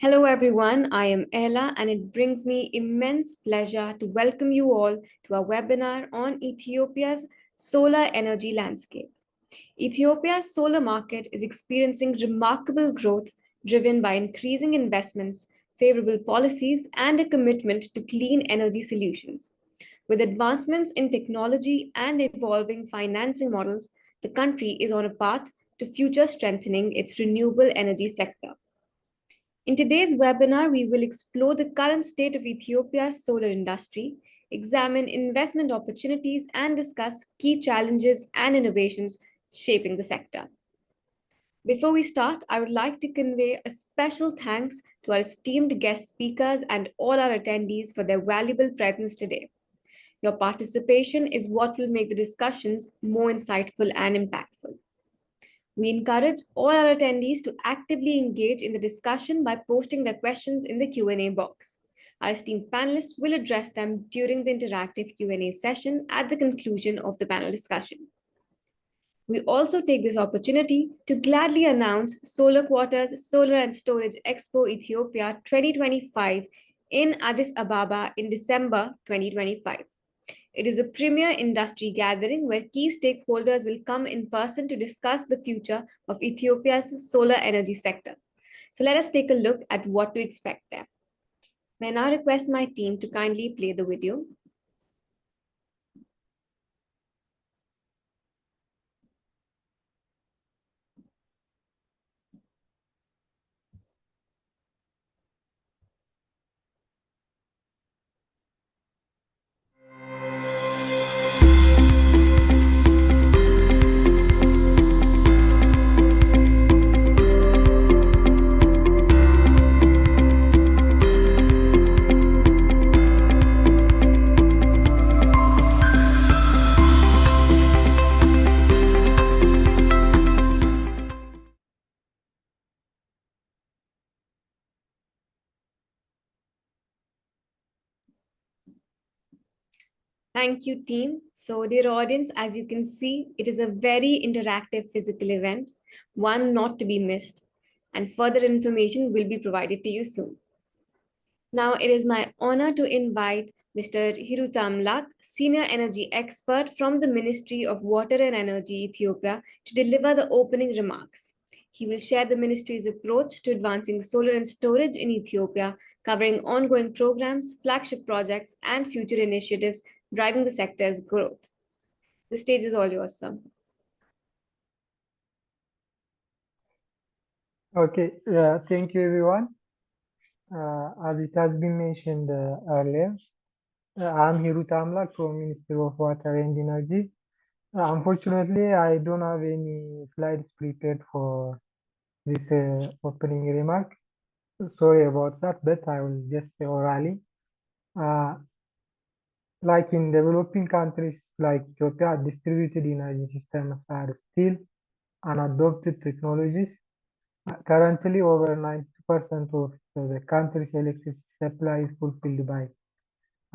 Hello, everyone. I am Ella, and it brings me immense pleasure to welcome you all to our webinar on Ethiopia's solar energy landscape. Ethiopia's solar market is experiencing remarkable growth driven by increasing investments, favorable policies, and a commitment to clean energy solutions. With advancements in technology and evolving financing models, the country is on a path to future strengthening its renewable energy sector. In today's webinar, we will explore the current state of Ethiopia's solar industry, examine investment opportunities, and discuss key challenges and innovations shaping the sector. Before we start, I would like to convey a special thanks to our esteemed guest speakers and all our attendees for their valuable presence today. Your participation is what will make the discussions more insightful and impactful. We encourage all our attendees to actively engage in the discussion by posting their questions in the Q&A box. Our esteemed panelists will address them during the interactive Q&A session at the conclusion of the panel discussion. We also take this opportunity to gladly announce Solar Quarters Solar and Storage Expo Ethiopia 2025 in Addis Ababa in December 2025. It is a premier industry gathering where key stakeholders will come in person to discuss the future of Ethiopia's solar energy sector. So let us take a look at what to expect there. May I now request my team to kindly play the video. Thank you, team. So, dear audience, as you can see, it is a very interactive physical event, one not to be missed, and further information will be provided to you soon. Now, it is my honor to invite Mr. Hirutamlak, Senior Energy Expert from the Ministry of Water and Energy, Ethiopia, to deliver the opening remarks. He will share the ministry's approach to advancing solar and storage in Ethiopia, covering ongoing programs, flagship projects, and future initiatives driving the sector's growth. The stage is all yours, sir. Okay, thank you everyone. As it has been mentioned earlier, I'm Hiru Tamlak from Ministry of Water and Energy. Unfortunately, I don't have any slides prepared for this opening remark. Sorry about that, but I will just say orally. Like in developing countries like Ethiopia, distributed energy systems are still unadopted technologies. Currently, over 90% of the country's electricity supply is fulfilled by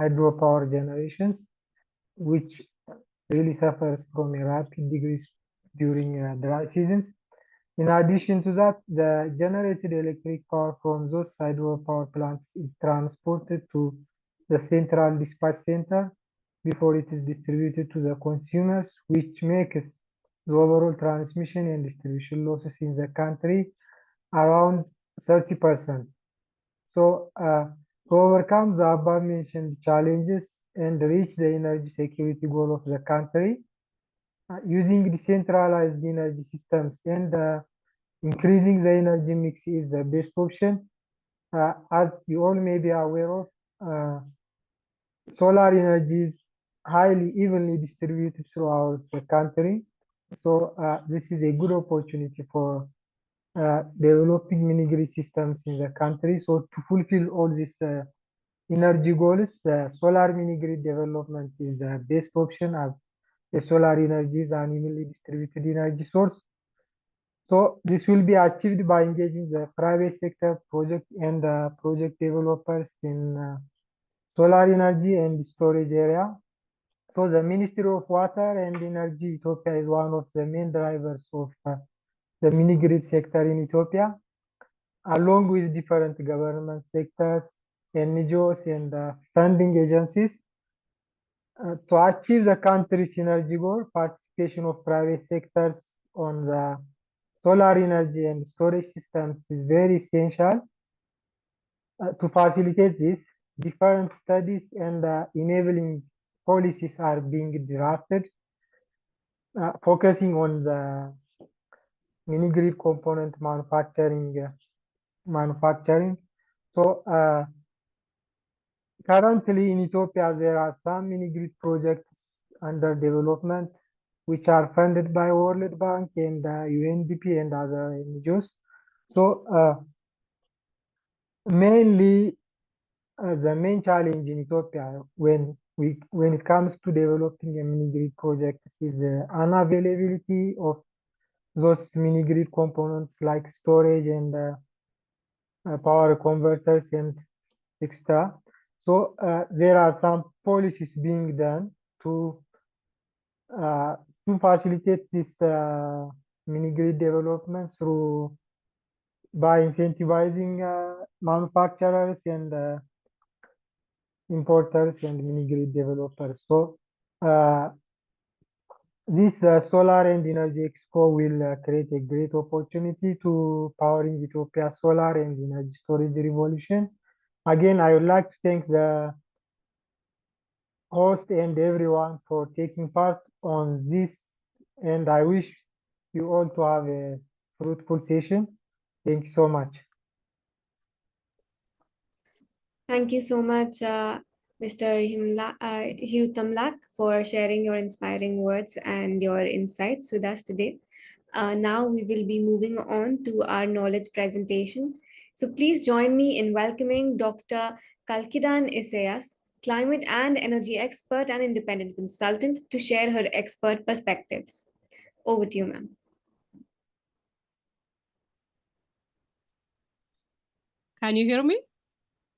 hydropower generations, which really suffers from a rapid decrease during dry seasons. In addition to that, the generated electric power from those hydropower plants is transported to the central dispatch center before it is distributed to the consumers, which makes the overall transmission and distribution losses in the country around 30%. So, to overcome the above mentioned challenges and reach the energy security goal of the country, using decentralized energy systems and increasing the energy mix is the best option. As you all may be aware of, solar energy is highly evenly distributed throughout the country. So this is a good opportunity for developing mini grid systems in the country. So to fulfill all these energy goals, solar mini grid development is the best option, as the solar energy is an evenly distributed energy source. So this will be achieved by engaging the private sector project and project developers in solar energy and storage area. So the Ministry of Water and Energy Ethiopia is one of the main drivers of the mini grid sector in Ethiopia. along with different government sectors, NGOs, and funding agencies. To achieve the country's energy goal, participation of private sectors on the solar energy and storage systems is very essential. To facilitate this, different studies and enabling policies are being drafted, focusing on the mini grid component manufacturing. So currently in Ethiopia, there are some mini grid projects under development, which are funded by World Bank and UNDP and other NGOs. So mainly the main challenge in Ethiopia when it comes to developing a mini grid project is the unavailability of those mini grid components like storage and power converters and extra. So there are some policies being done to uh, to facilitate this mini grid development through by incentivizing manufacturers and importers and mini grid developers. So uh, this solar and energy expo will create a great opportunity to powering Ethiopia's solar and energy storage revolution. Again, I would like to thank the host and everyone for taking part on this, and I wish you all to have a fruitful session. Thank you so much. Thank you so much, Mr. Hirutamlak, for sharing your inspiring words and your insights with us today. Now we will be moving on to our knowledge presentation. So please join me in welcoming Dr. Kalkidan Isaias, climate and energy expert and independent consultant, to share her expert perspectives. Over to you, ma'am. Can you hear me?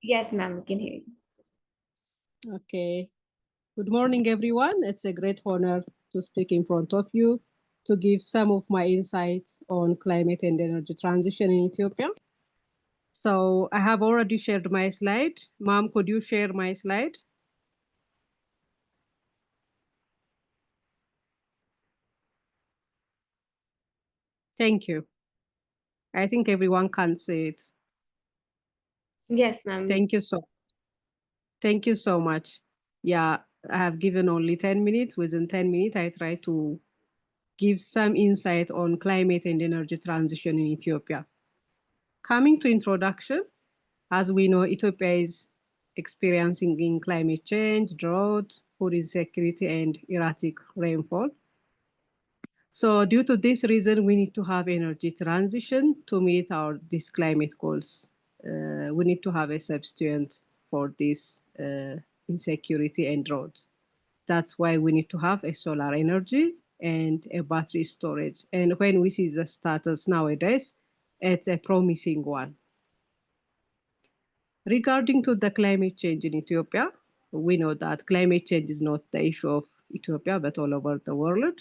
Yes, ma'am, we can hear you. Okay. Good morning, everyone. It's a great honor to speak in front of you to give some of my insights on climate and energy transition in Ethiopia. So I have already shared my slide. Mom, could you share my slide? Thank you. I think everyone can see it. Yes, ma'am. Thank you so much. Yeah, I have given only 10 minutes. Within 10 minutes, I try to give some insight on climate and energy transition in Ethiopia. Coming to introduction, as we know, Ethiopia is experiencing in climate change, drought, food insecurity, and erratic rainfall. So due to this reason, we need to have energy transition to meet these climate goals. We need to have a substitute for this insecurity and drought. That's why we need to have a solar energy and a battery storage. And when we see the status nowadays, it's a promising one. Regarding to the climate change in Ethiopia, we know that climate change is not the issue of Ethiopia, but all over the world.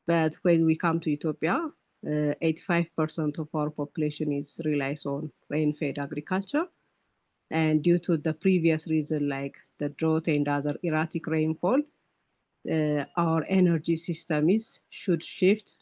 But when we come to Ethiopia, 85% of our population is relies on rain-fed agriculture. And due to the previous reason, like the drought and other erratic rainfall, our energy system should shift.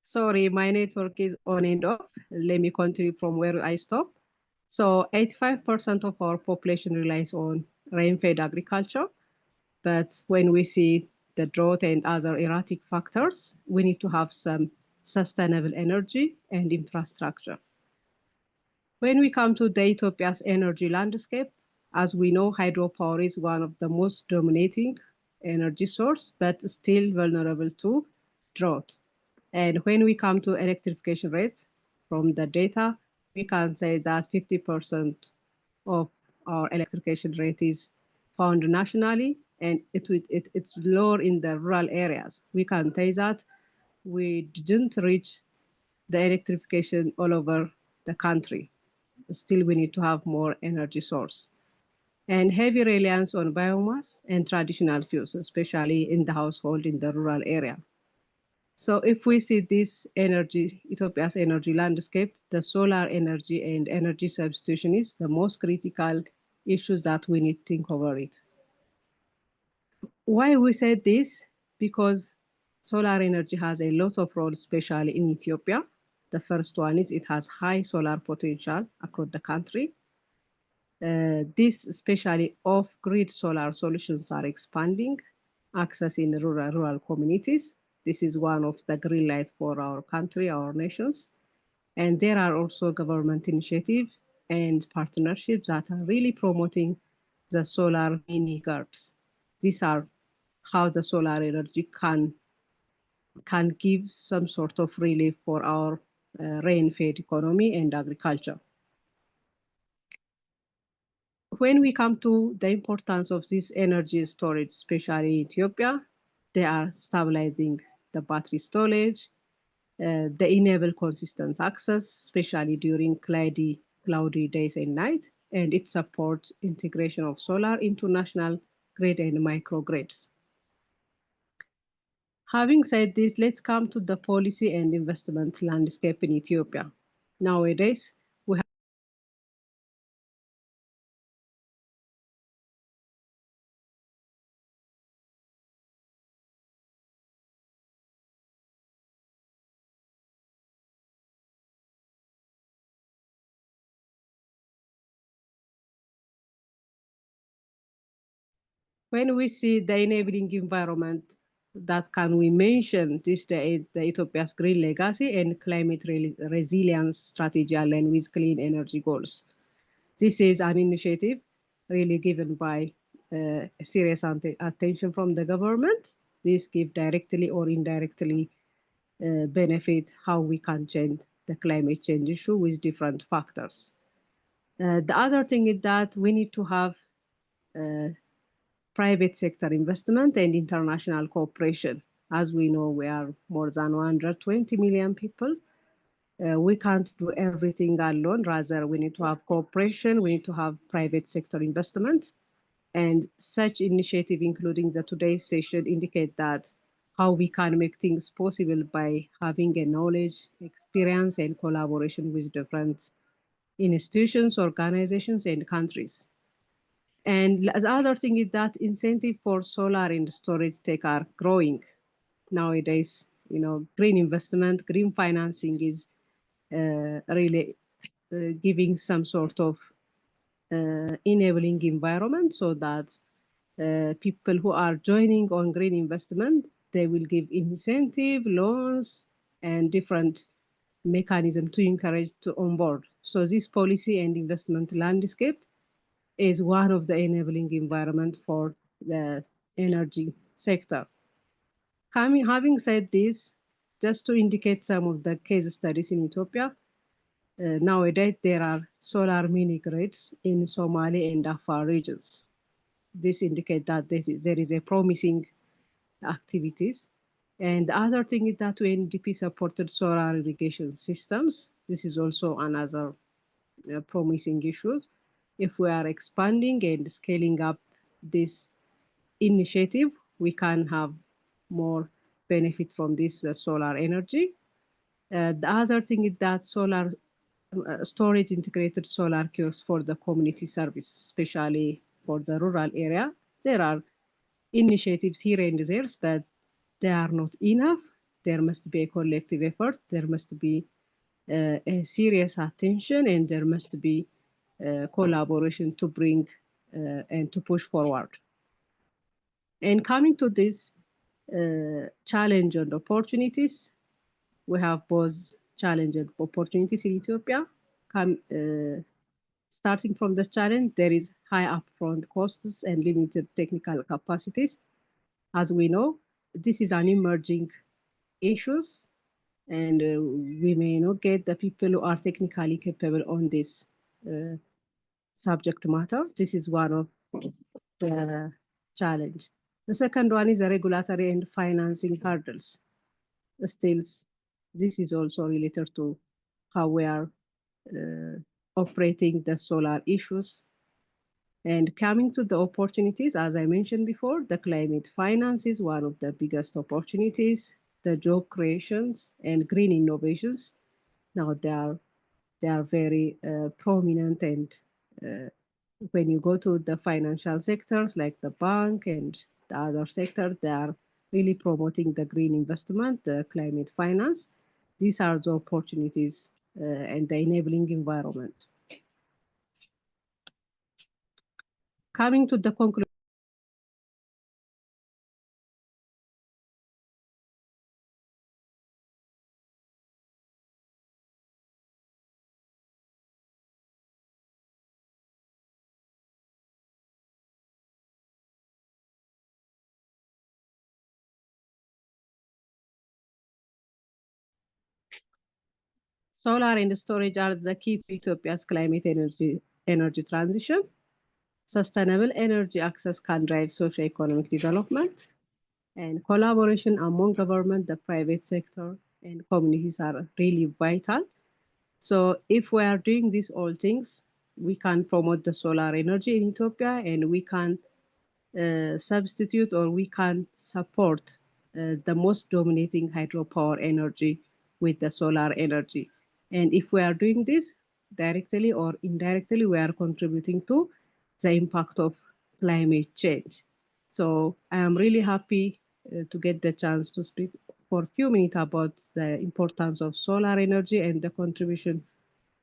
Sorry, my network is on and off. Let me continue from where I stopped. So 85% of our population relies on rain-fed agriculture. But when we see the drought and other erratic factors, we need to have some sustainable energy and infrastructure. When we come to the Ethiopia's energy landscape, as we know, hydropower is one of the most dominating energy source, but still vulnerable to drought. And when we come to electrification rates from the data, we can say that 50% of our electrification rate is found nationally, and it's lower in the rural areas. We can say that we didn't reach the electrification all over the country. Still, we need to have more energy source. And heavy reliance on biomass and traditional fuels, especially in the household in the rural area. So if we see this energy, Ethiopia's energy landscape, the solar energy and energy substitution is the most critical issues that we need to think over it. Why we said this? Because solar energy has a lot of roles, especially in Ethiopia. The first one is it has high solar potential across the country. This especially off-grid solar solutions are expanding access in rural communities. This is one of the green light for our country, our nations. And there are also government initiatives and partnerships that are really promoting the solar mini grids. These are how the solar energy can give some sort of relief for our rain-fed economy and agriculture. When we come to the importance of this energy storage, especially in Ethiopia, they are stabilizing the battery storage, they enable consistent access, especially during cloudy days and nights, and it supports integration of solar into national grid and microgrids. Having said this, let's come to the policy and investment landscape in Ethiopia. Nowadays, we have when we see the enabling environment that can we mention this the Ethiopia's green legacy and climate resilience strategy aligned with clean energy goals. This is an initiative really given by serious attention from the government. This give directly or indirectly benefit how we can change the climate change issue with different factors. The other thing is that we need to have uh, private sector investment and international cooperation. As we know, we are more than 120 million people. We can't do everything alone. Rather, we need to have cooperation. We need to have private sector investment. And such initiative, including the today's session, indicate that how we can make things possible by having a knowledge, experience, and collaboration with different institutions, organizations, and countries. And the other thing is that incentive for solar and storage tech are growing nowadays. Green investment, green financing is really giving some sort of enabling environment so that people who are joining on green investment, they will give incentive, loans, and different mechanism to encourage to onboard. So this policy and investment landscape is one of the enabling environment for the energy sector. Having said this, just to indicate some of the case studies in Ethiopia, nowadays there are solar mini grids in Somali and Afar regions. This indicates that there is a promising activities. And the other thing is that UNDP supported solar irrigation systems. This is also another promising issue. If we are expanding and scaling up this initiative, we can have more benefit from this solar energy. The other thing is that solar storage integrated solar kiosks for the community service, especially for the rural area. There are initiatives here and there, but they are not enough. There must be a collective effort. There must be a serious attention, and there must be collaboration to bring and to push forward. And coming to this challenge and opportunities, we have both challenge and opportunities in Ethiopia. Starting from the challenge, there is high upfront costs and limited technical capacities. As we know, this is an emerging issue. and we may not get the people who are technically capable on this uh, subject matter. This is one of the challenge. The second one is the regulatory and financing hurdles. Still, this is also related to how we are uh, operating the solar issues. And coming to the opportunities, as I mentioned before, the climate finance is one of the biggest opportunities, the job creations and green innovations. Now they are very prominent, and uh, when you go to the financial sectors like the bank and the other sectors, they are really promoting the green investment, the climate finance. These are the opportunities and the enabling environment. Coming to the conclusion, solar and storage are the key to Ethiopia's climate energy transition. Sustainable energy access can drive socio-economic development, and collaboration among government, the private sector, and communities are really vital. So if we are doing these all things, we can promote the solar energy in Ethiopia, and we can substitute or we can support the most dominating hydropower energy with the solar energy. And if we are doing this directly or indirectly, we are contributing to the impact of climate change. So I am really happy to get the chance to speak for a few minutes about the importance of solar energy and the contribution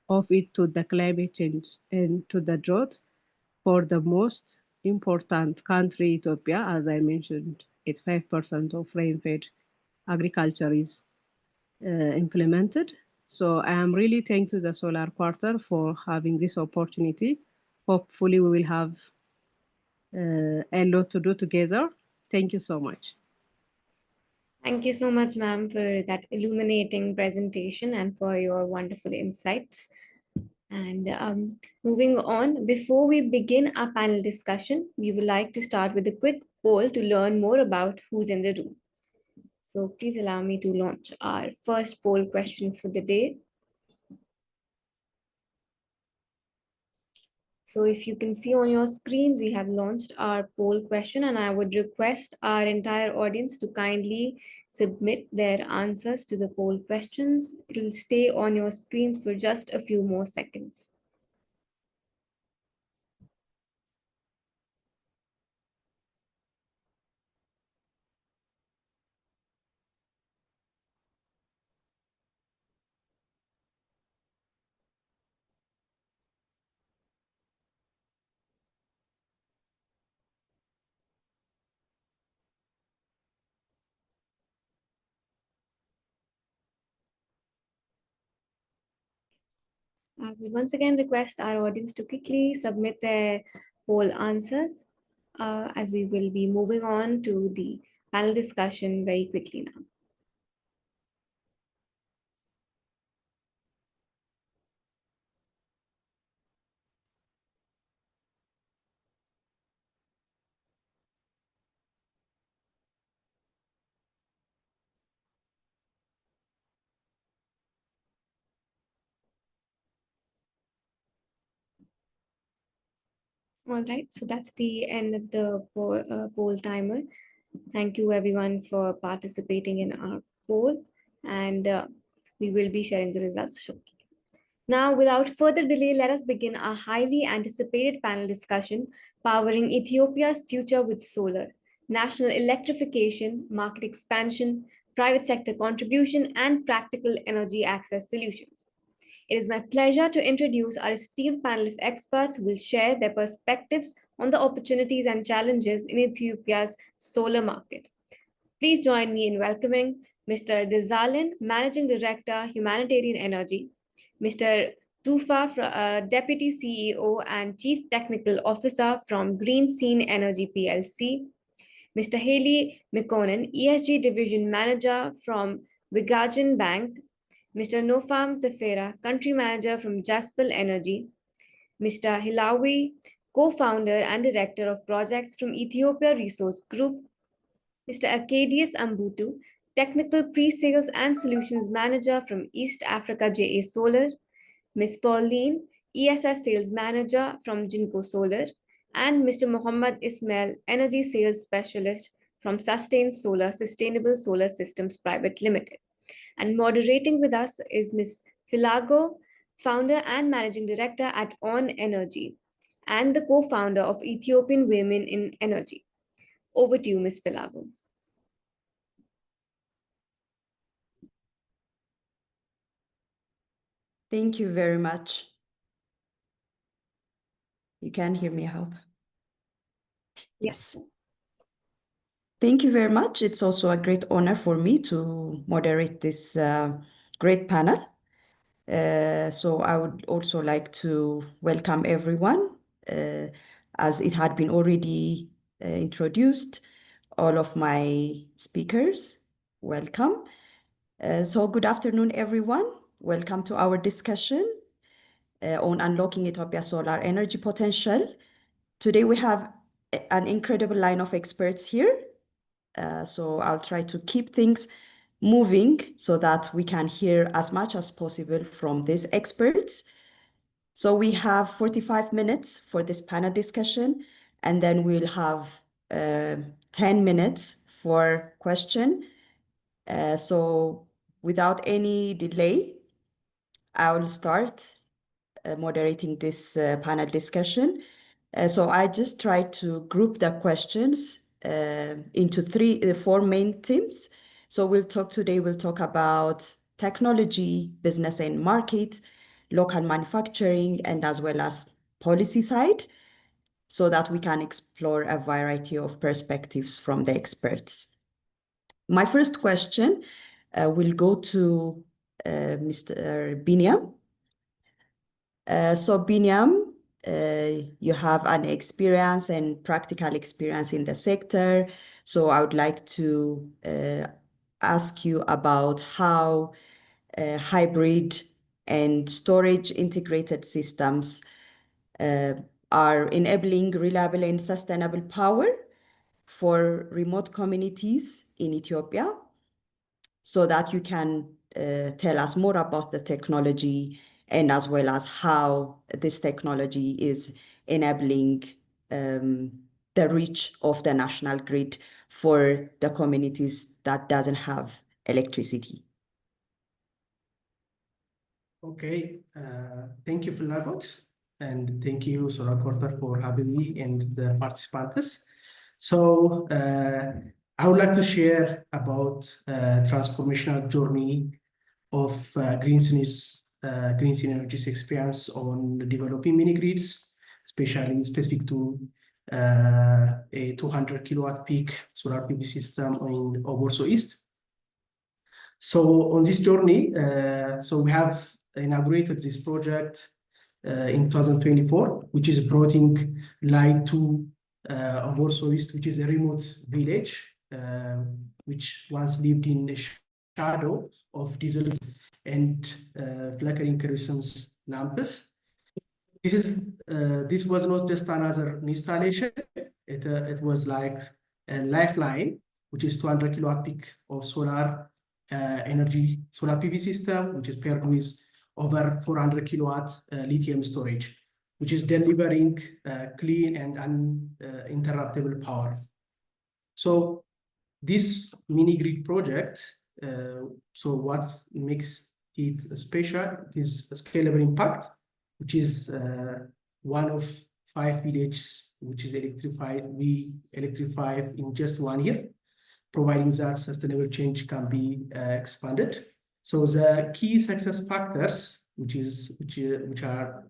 of it to the climate change and to the drought for the most important country, Ethiopia. As I mentioned, 85% of rain-fed agriculture is implemented. So I am really thank you, the Solar Quarter, for having this opportunity. Hopefully, we will have a lot to do together. Thank you so much. Thank you so much, ma'am, for that illuminating presentation and for your wonderful insights. And moving on, before we begin our panel discussion, we would like to start with a quick poll to learn more about who's in the room. So please allow me to launch our first poll question for the day. So if you can see on your screen, we have launched our poll question, and I would request our entire audience to kindly submit their answers to the poll questions. It will stay on your screens for just a few more seconds. I will once again request our audience to quickly submit their poll answers as we will be moving on to the panel discussion very quickly now. All right, so that's the end of the poll timer. Thank you everyone for participating in our poll, and we will be sharing the results shortly. Now, without further delay, let us begin our highly anticipated panel discussion, Powering Ethiopia's Future with Solar, National Electrification, Market Expansion, Private Sector Contribution, and Practical Energy Access Solutions. It is my pleasure to introduce our esteemed panel of experts who will share their perspectives on the opportunities and challenges in Ethiopia's solar market. Please join me in welcoming Mr. Dezalin, Managing Director, Humanitarian Energy, Mr. Tufa, Deputy CEO and Chief Technical Officer from Green Scene Energy PLC, Mr. Haley McConan, ESG Division Manager from Wigajan Bank, Mr. Nofam Tefera, Country Manager from Jaspel Energy, Mr. Hilawi, Co-founder and Director of Projects from Ethiopia Resource Group, Mr. Arcadius Ambutu, Technical Pre-Sales and Solutions Manager from East Africa JA Solar, Ms. Pauline, ESS Sales Manager from Jinko Solar, and Mr. Muhammad Ismail, Energy Sales Specialist from Sustain Solar Sustainable Solar Systems Private Limited. And moderating with us is Ms. Filago, founder and managing director at On Energy, and the co-founder of Ethiopian Women in Energy. Over to you, Ms. Filago. Thank you very much. You can hear me, I hope. Yes. Thank you very much. It's also a great honor for me to moderate this great panel. So I would also like to welcome everyone. As it had been already introduced, all of my speakers, welcome. So good afternoon, everyone. Welcome to our discussion on unlocking Ethiopia's solar energy potential. Today we have an incredible line of experts here. So I'll try to keep things moving so that we can hear as much as possible from these experts. So we have 45 minutes for this panel discussion, and then we'll have 10 minutes for question. So without any delay, I will start moderating this panel discussion. So I just tried to group the questions into four main themes. So we'll talk about technology, business and market, local manufacturing, and as well as policy side, so that we can explore a variety of perspectives from the experts. My first question will go to Mr. Binyam. So Binyam, you have an experience and practical experience in the sector. So I would like to ask you about how hybrid and storage integrated systems are enabling reliable and sustainable power for remote communities in Ethiopia, so that you can tell us more about the technology and as well as how this technology is enabling the reach of the national grid for the communities that doesn't have electricity. Okay, thank you, Filagot, and thank you, Solar Quarter, for having me and the participants. So I would like to share about transformational journey of Green Synergy's experience on developing mini grids, especially specific to a 200 kilowatt peak solar PV system in Oborso East. So on this journey, so we have inaugurated this project in 2024, which is bringing light to Oborso East, which is a remote village, which once lived in the shadow of diesel and flickering kerosene lamps. This was not just another installation. It was like a lifeline, which is 200 kilowatt peak of solar energy, solar PV system, which is paired with over 400 kilowatt lithium storage, which is delivering clean and uninterruptible power. So this mini grid project, so what makes it special is a scalable impact, which is one of 5 villages which is electrified. We electrify in just 1 year, providing that sustainable change can be expanded. So the key success factors, which are,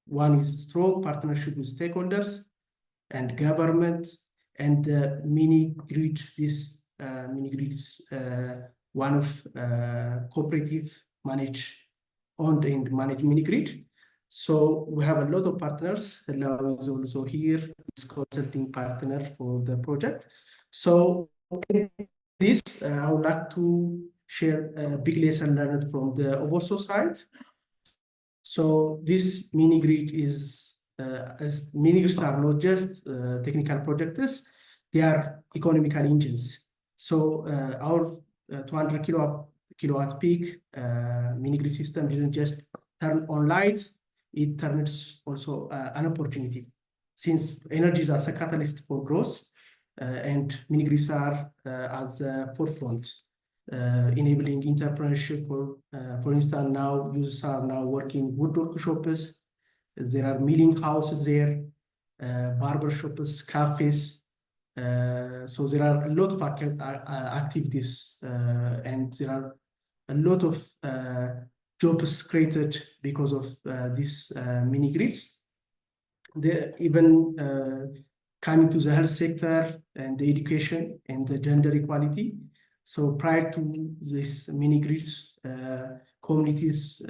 one is strong partnership with stakeholders and government, and the mini grid. This mini grid is one of cooperative owned and managed mini grid. So we have a lot of partners. Hello is also here, is consulting partner for the project. So this I would like to share a big lesson learned from the Oborso side. So this mini grid is, as mini grids are not just technical projects, they are economical engines. So our 200 kilowatt peak mini grid system didn't just turn on lights, it turns also an opportunity. Since energy is as a catalyst for growth, and mini grids are as a forefront, enabling entrepreneurship. For instance, now users are now working wood workshops. There are milling houses there, barber shops, cafes. So there are a lot of activities, and there are a lot of jobs created because of these mini grids. Even coming to the health sector and the education and the gender equality. So prior to this mini grids, communities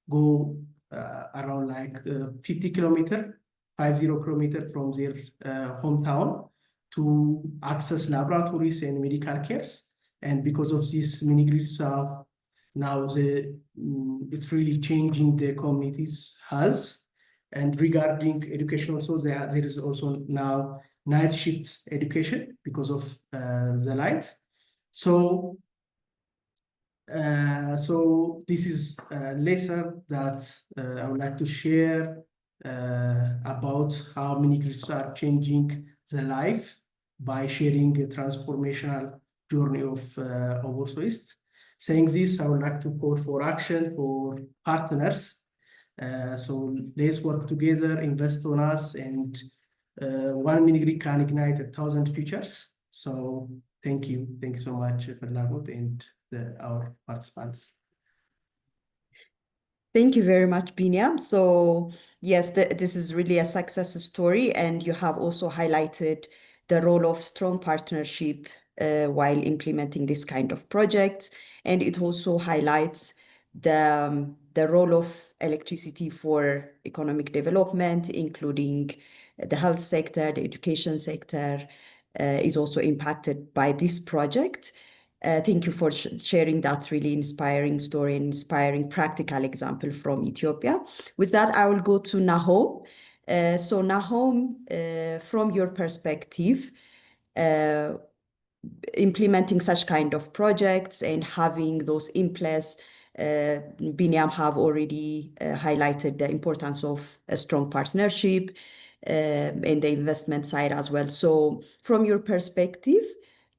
go around like 50 kilometer from their hometown to access laboratories and medical cares. And because of these mini grids, now it's really changing the community's health. And regarding education also, there is also now night shift education because of the light. So this is a lesson that I would like to share about how mini grids are changing the life by sharing a transformational journey of Oborso East. Saying this, I would like to call for action for partners. So let's work together, invest on us, and one mini grid can ignite 1,000 futures. So thank you so much, Felagot, and our participants. Thank you very much, Binyam. So yes, this is really a success story, and you have also highlighted the role of strong partnership while implementing this kind of projects, and it also highlights the role of electricity for economic development, including the health sector, the education sector is also impacted by this project. Thank you for sharing that really inspiring story, inspiring practical example from Ethiopia. With that, I will go to Nahom. So Nahom, from your perspective, implementing such kind of projects and having those in place, Binyam have already highlighted the importance of a strong partnership in the investment side as well. So from your perspective,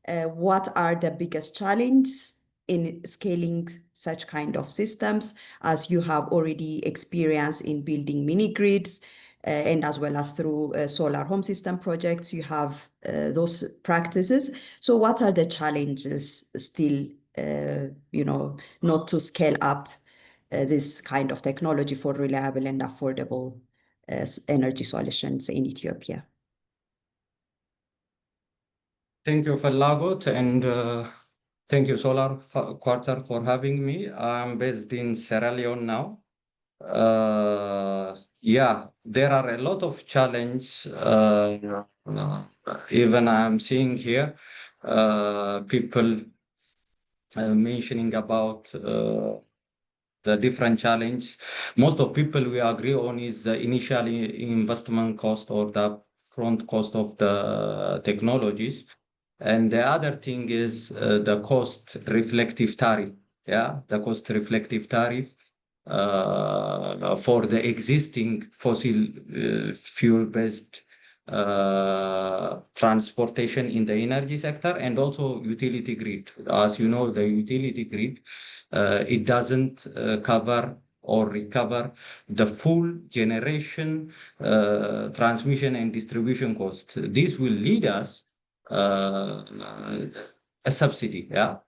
what are the biggest challenges in scaling such kind of systems, as you have already experienced in building mini grids, and as well as through solar home system projects, you have those practices. So what are the challenges still, not to scale up this kind of technology for reliable and affordable energy solutions in Ethiopia? Thank you, Felagot, and thank you, Solar Quarter, for having me. I'm based in Sierra Leone now. Yeah, there are a lot of challenges. Even I'm seeing here people mentioning about the different challenge. Most of people we agree on is the initial investment cost or the front cost of the technologies. And the other thing is the cost reflective tariff. Yeah, the cost reflective tariff for the existing fossil fuel-based transportation in the energy sector, and also utility grid. As you know, the utility grid, it doesn't cover or recover the full generation, transmission and distribution cost. This will lead us a subsidy. Yeah.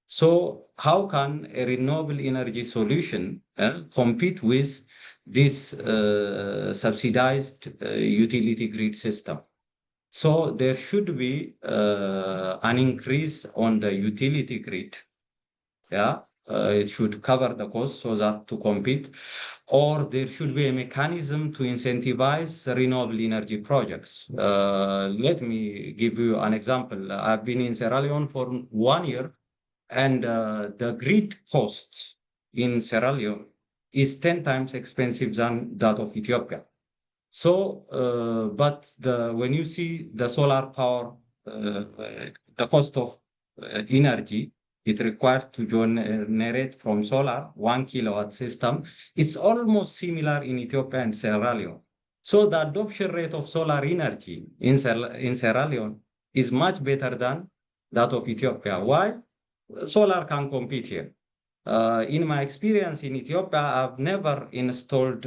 So how can a renewable energy solution compete with this subsidized utility grid system? So there should be an increase on the utility grid. Yeah, it should cover the cost so that to compete, or there should be a mechanism to incentivize renewable energy projects. Let me give you an example. I've been in Sierra Leone for 1 year, and the grid cost in Sierra Leone is 10 times expensive than that of Ethiopia. So, but when you see the solar power, the cost of energy it required to generate from solar 1 kilowatt system, it's almost similar in Ethiopia and Sierra Leone. So the adoption rate of solar energy in Sierra Leone is much better than that of Ethiopia. Why? Solar can compete here. In my experience in Ethiopia, I've never installed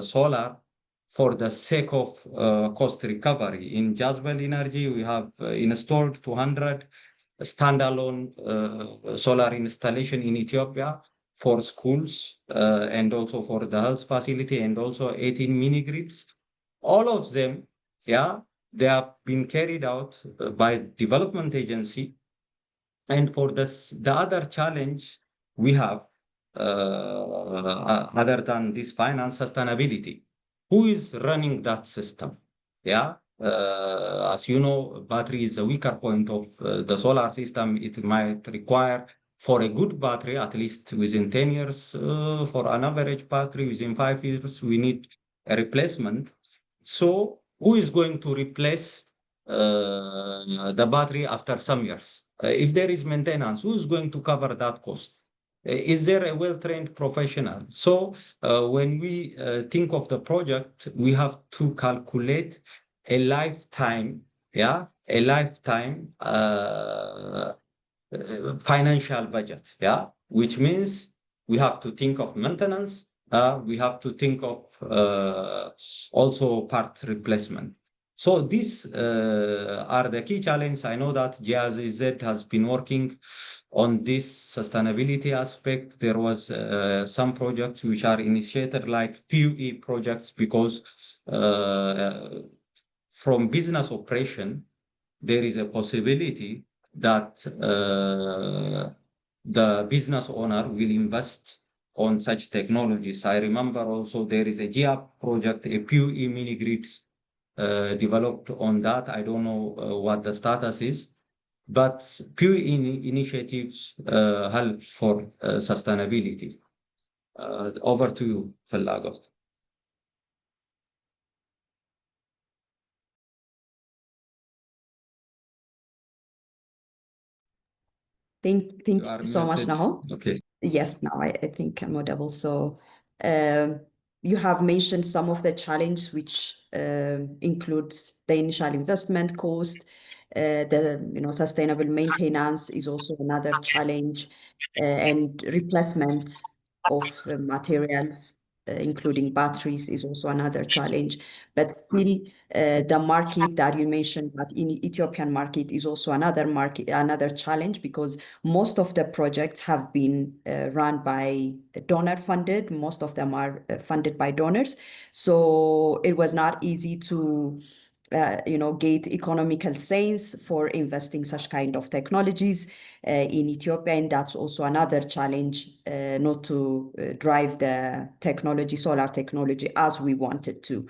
solar for the sake of cost recovery. In Jazbel Energy, we have installed 200 standalone solar installation in Ethiopia for schools and also for the health facility, and also 18 mini grids. All of them, yeah, they have been carried out by development agency. And for this, the other challenge we have, other than this finance, sustainability. Who is running that system? Yeah. As you know, battery is a weaker point of the solar system. It might require, for a good battery, at least within 10 years, for an average battery, within 5 years, we need a replacement. So who is going to replace the battery after some years? If there is maintenance, who is going to cover that cost? Is there a well-trained professional? So when we think of the project, we have to calculate a lifetime, yeah, a lifetime financial budget, yeah, which means we have to think of maintenance, we have to think of also part replacement. So these are the key challenges. I know that GIZ has been working on this sustainability aspect. There was some projects which are initiated like PUE projects, because from business operation, there is a possibility that the business owner will invest on such technologies. I remember also there is a GIAP project, a PUE mini grids developed on that. I don't know what the status is, but PUE initiatives help for sustainability. Over to you, Felagot. Thank You you are so much, muted. Naho. Okay. Yes, now I think I'm audible. So you have mentioned some of the challenge, which includes the initial investment cost, the sustainable maintenance is also another challenge, and replacement of materials, including batteries, is also another challenge. But still, the market that you mentioned, that in Ethiopian market, is also another challenge, because most of the projects have been run by donor funded. Most of them are funded by donors. So it was not easy to get economical sense for investing such kind of technologies in Ethiopia. And that's also another challenge, not to drive the technology, solar technology, as we wanted to.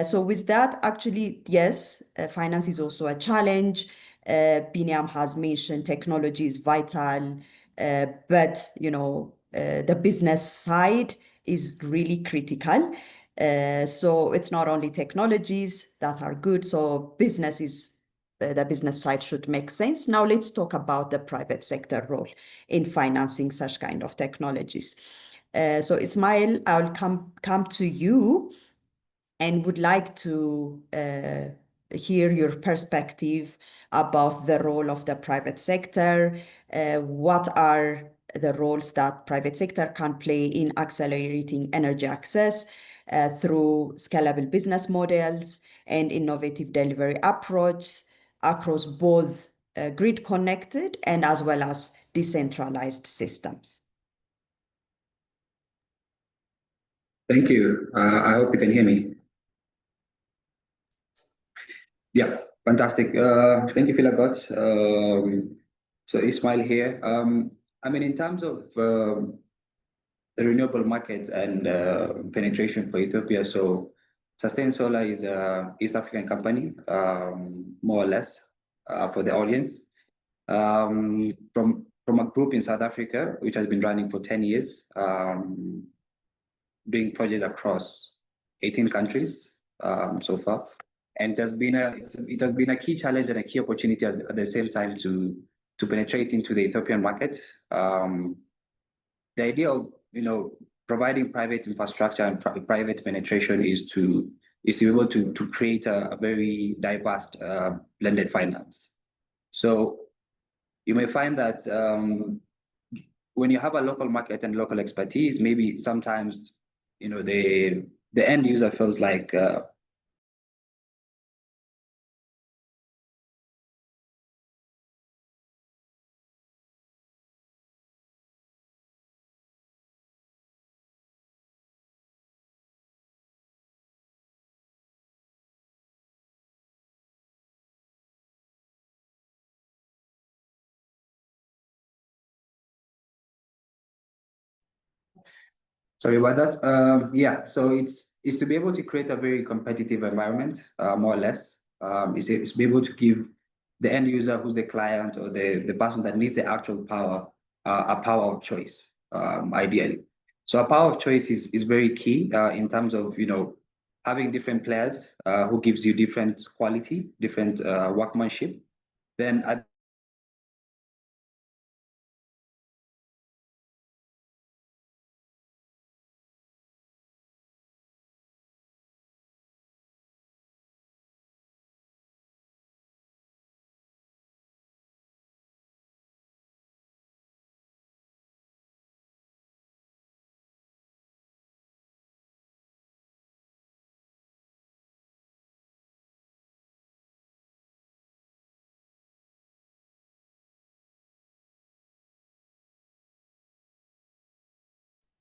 So with that, actually, yes, finance is also a challenge. Biniam has mentioned technology is vital, but the business side is really critical. So it's not only technologies that are good. So the business side should make sense. Now let's talk about the private sector role in financing such kind of technologies. So Ismail, I'll come to you and would like to hear your perspective about the role of the private sector. What are the roles that private sector can play in accelerating energy access through scalable business models and innovative delivery approach across both grid connected and as well as decentralized systems? Thank you. I hope you can hear me. Yeah, fantastic. Thank you, Philagot. So Ismail here. I mean, in terms of the renewable market and penetration for Ethiopia, so Sustain Solar is a East African company, more or less, for the audience. From from a group in South Africa, which has been running for 10 years, doing projects across 18 countries so far. And it has been a key challenge and a key opportunity at the same time to penetrate into the Ethiopian market. The idea of providing private infrastructure and private penetration is to be able to create a very diverse blended finance. So you may find that when you have a local market and local expertise, maybe sometimes the end user feels like sorry about that. Yeah, so it's to be able to create a very competitive environment, more or less. It's to be able to give the end user, who's the client or the person that needs the actual power, a power of choice, ideally. So a power of choice is very key in terms of having different players who gives you different quality, different workmanship. Then at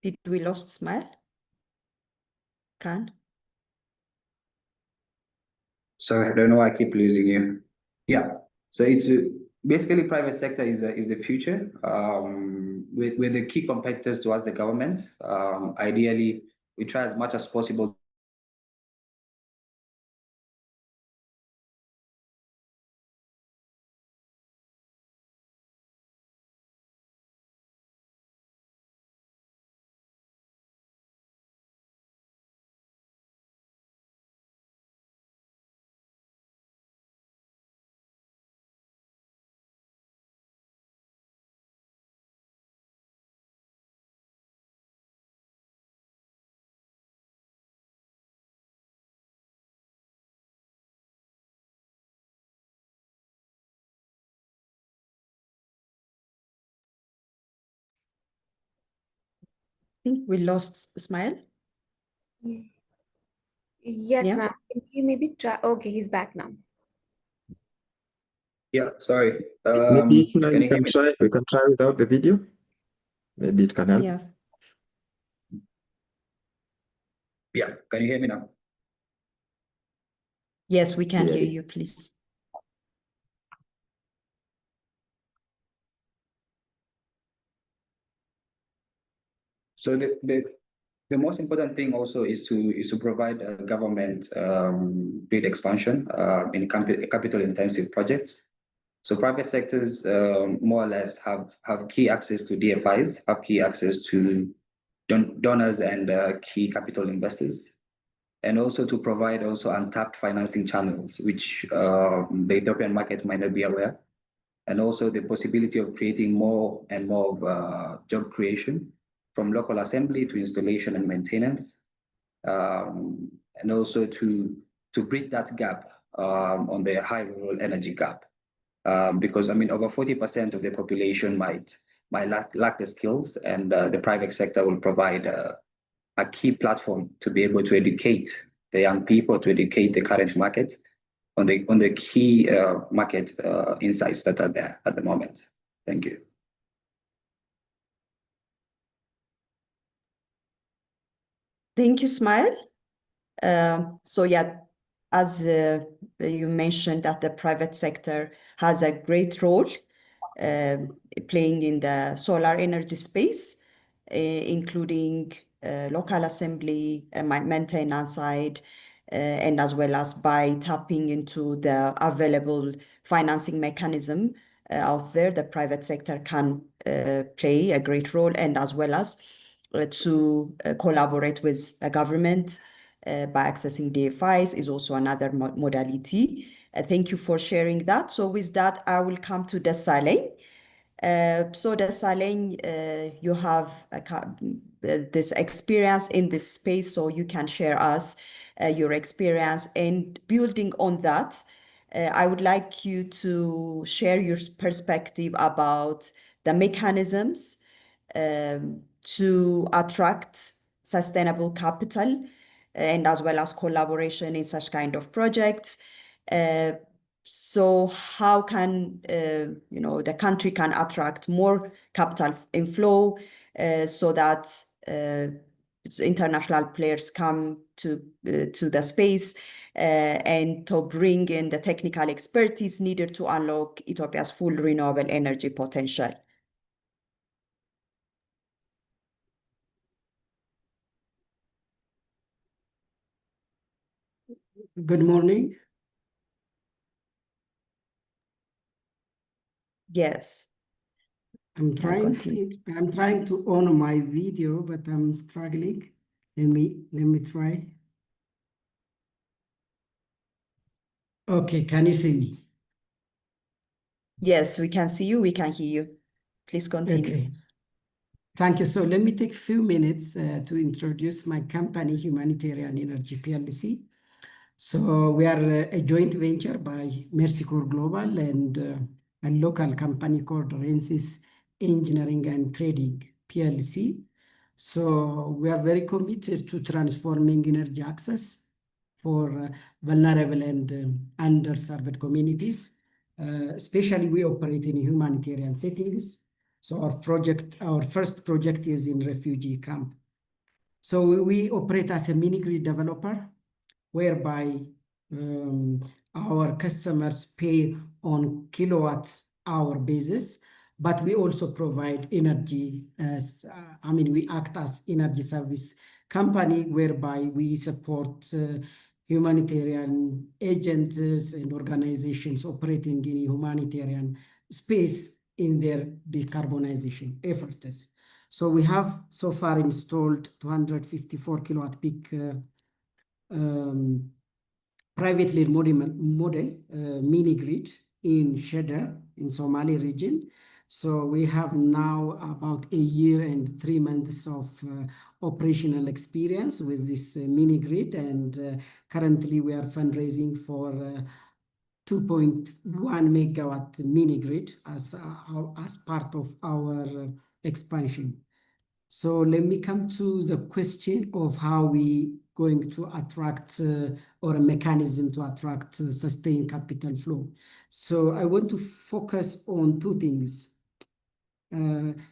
Did we lost Smile? Can? Sorry, I don't know why I keep losing you. Yeah, so it's basically private sector is the future with the key competitors towards the government. Ideally, we try as much as possible. I think we lost Smile. Yes, Yeah. ma'am. Can you maybe try? Okay, he's back now. Yeah, sorry. Maybe Ismail, Can you hear me? we can try without the video. Maybe it can help. Yeah. Yeah, can you hear me now? Yes, we can hear Clearly. you, please. So the most important thing also is to provide a government grid expansion in capital intensive projects. So private sectors more or less have key access to DFIs, have key access to donors and key capital investors, and also to provide also untapped financing channels, which the Ethiopian market might not be aware, and also the possibility of creating more and more of job creation from local assembly to installation and maintenance, and also to bridge that gap on the high rural energy gap. Because I mean, over 40% of the population might lack the skills, and the private sector will provide a key platform to be able to educate the young people, to educate the current market on the key market insights that are there at the moment. Thank you. Thank you, Smile. So yeah, as you mentioned, that the private sector has a great role playing in the solar energy space, including local assembly, maintenance side, and as well as by tapping into the available financing mechanism out there, the private sector can play a great role, and as well as to collaborate with the government by accessing DFIs is also another modality. Thank you for sharing that. So with that, I will come to Desaleng. So Desaleng, you have this experience in this space, so you can share us your experience, and building on that, I would like you to share your perspective about the mechanisms to attract sustainable capital and as well as collaboration in such kind of projects. So how can the country can attract more capital inflow so that international players come to the space and to bring in the technical expertise needed to unlock Ethiopia's full renewable energy potential. Good morning. Yes. I'm trying to on my video, but I'm struggling. Let me try. Okay, can you see me? Yes, we can see you, we can hear you. Please continue. Okay. Thank you. So let me take a few minutes to introduce my company, Humanitarian Energy PLC. So we are a joint venture by Mercy Corps Global and a local company called Rensis Engineering and Trading PLC. So we are very committed to transforming energy access for vulnerable and underserved communities. Especially we operate in humanitarian settings. So our first project is in refugee camp. So we operate as a mini grid developer, whereby our customers pay on kilowatt hour basis, but we also provide energy as, we act as energy service company, whereby we support humanitarian agents and organizations operating in humanitarian space in their decarbonization efforts. So we have so far installed 254 kilowatt peak privately model mini grid in Shedder in Somali region. So we have now about a year and 3 months of operational experience with this mini grid, and currently we are fundraising for 2.1 megawatt mini grid as part of our expansion. So let me come to the question of how we going to attract or a mechanism to attract sustained capital flow. So I want to focus on two things.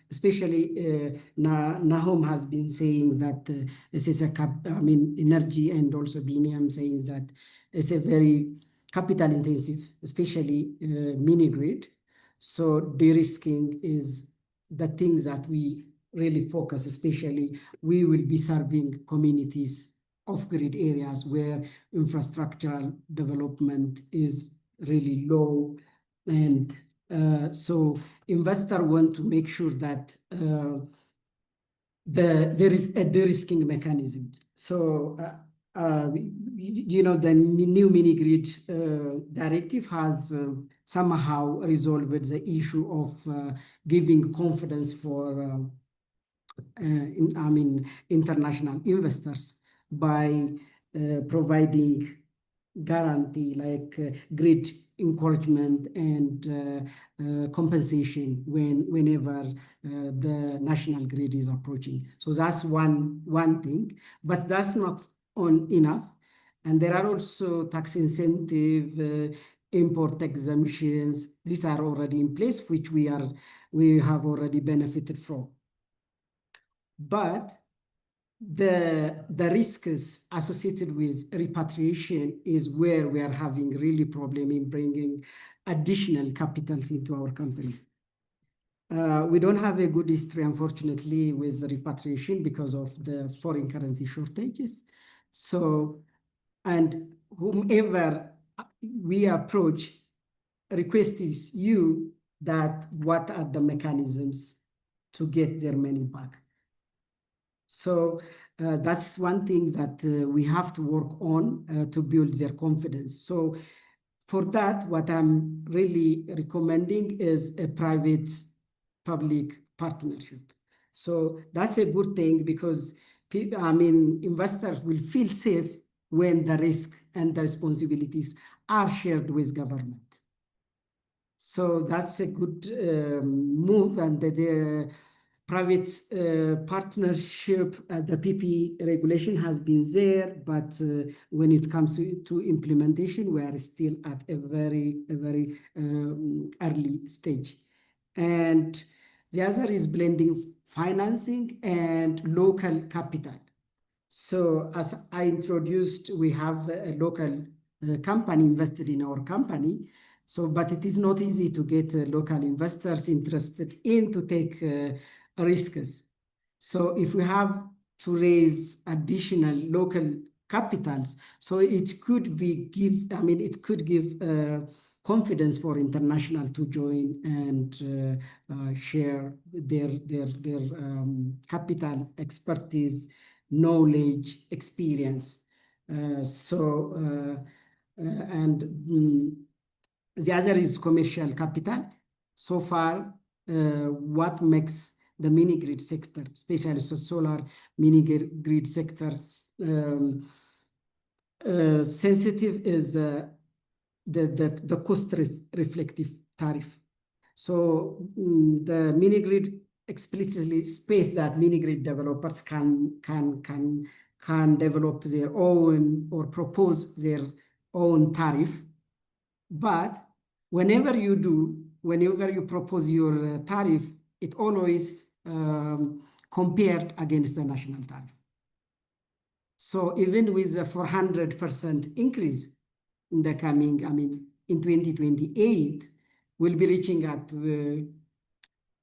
Especially Nahum has been saying that this is energy, and also Biniam saying that it's a very capital intensive, especially mini grid. So de-risking is the things that we really focus, especially we will be serving communities off-grid areas where infrastructural development is really low, and so investor want to make sure that there is a de-risking mechanism. So the new mini grid directive has somehow resolved the issue of giving confidence for international investors by providing guarantee like grid encouragement and compensation whenever the national grid is approaching. So that's one thing, but that's not enough. And there are also tax incentive, import exemptions. These are already in place, which we have already benefited from. But the risks associated with repatriation is where we are having really problem in bringing additional capitals into our company. We don't have a good history, unfortunately, with repatriation because of the foreign currency shortages. So, and whomever we approach, request is you that what are the mechanisms to get their money back. So that's one thing that we have to work on to build their confidence. So for that, what I'm really recommending is a private-public partnership. So that's a good thing because investors will feel safe when the risk and the responsibilities are shared with government. So that's a good move, and the private partnership, the PP regulation has been there, but when it comes to implementation, we are still at a very early stage. And the other is blending financing and local capital. So as I introduced, we have a local company invested in our company. So, but it is not easy to get local investors interested in to take risks. So if we have to raise additional local capitals, so it could it could give confidence for international to join and share their capital expertise, knowledge, experience. The other is commercial capital. So far, what makes the mini grid sector, especially solar mini grid sectors, sensitive is the cost reflective tariff. So the mini grid explicitly space that mini grid developers can develop their own or propose their own tariff. But whenever you propose your tariff, it always compared against the national tariff. So even with a 400% increase in the coming, in 2028, we'll be reaching at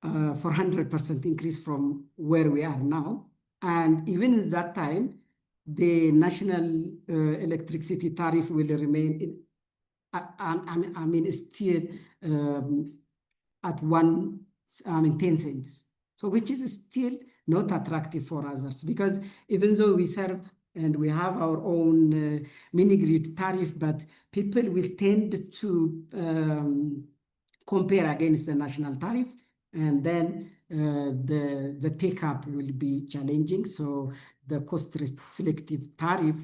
400% increase from where we are now. And even in that time, the national electricity tariff will remain still at 10 cents. So which is still not attractive for others, because even though we serve and we have our own mini grid tariff, but people will tend to compare against the national tariff, and then the take-up will be challenging. So the cost reflective tariff,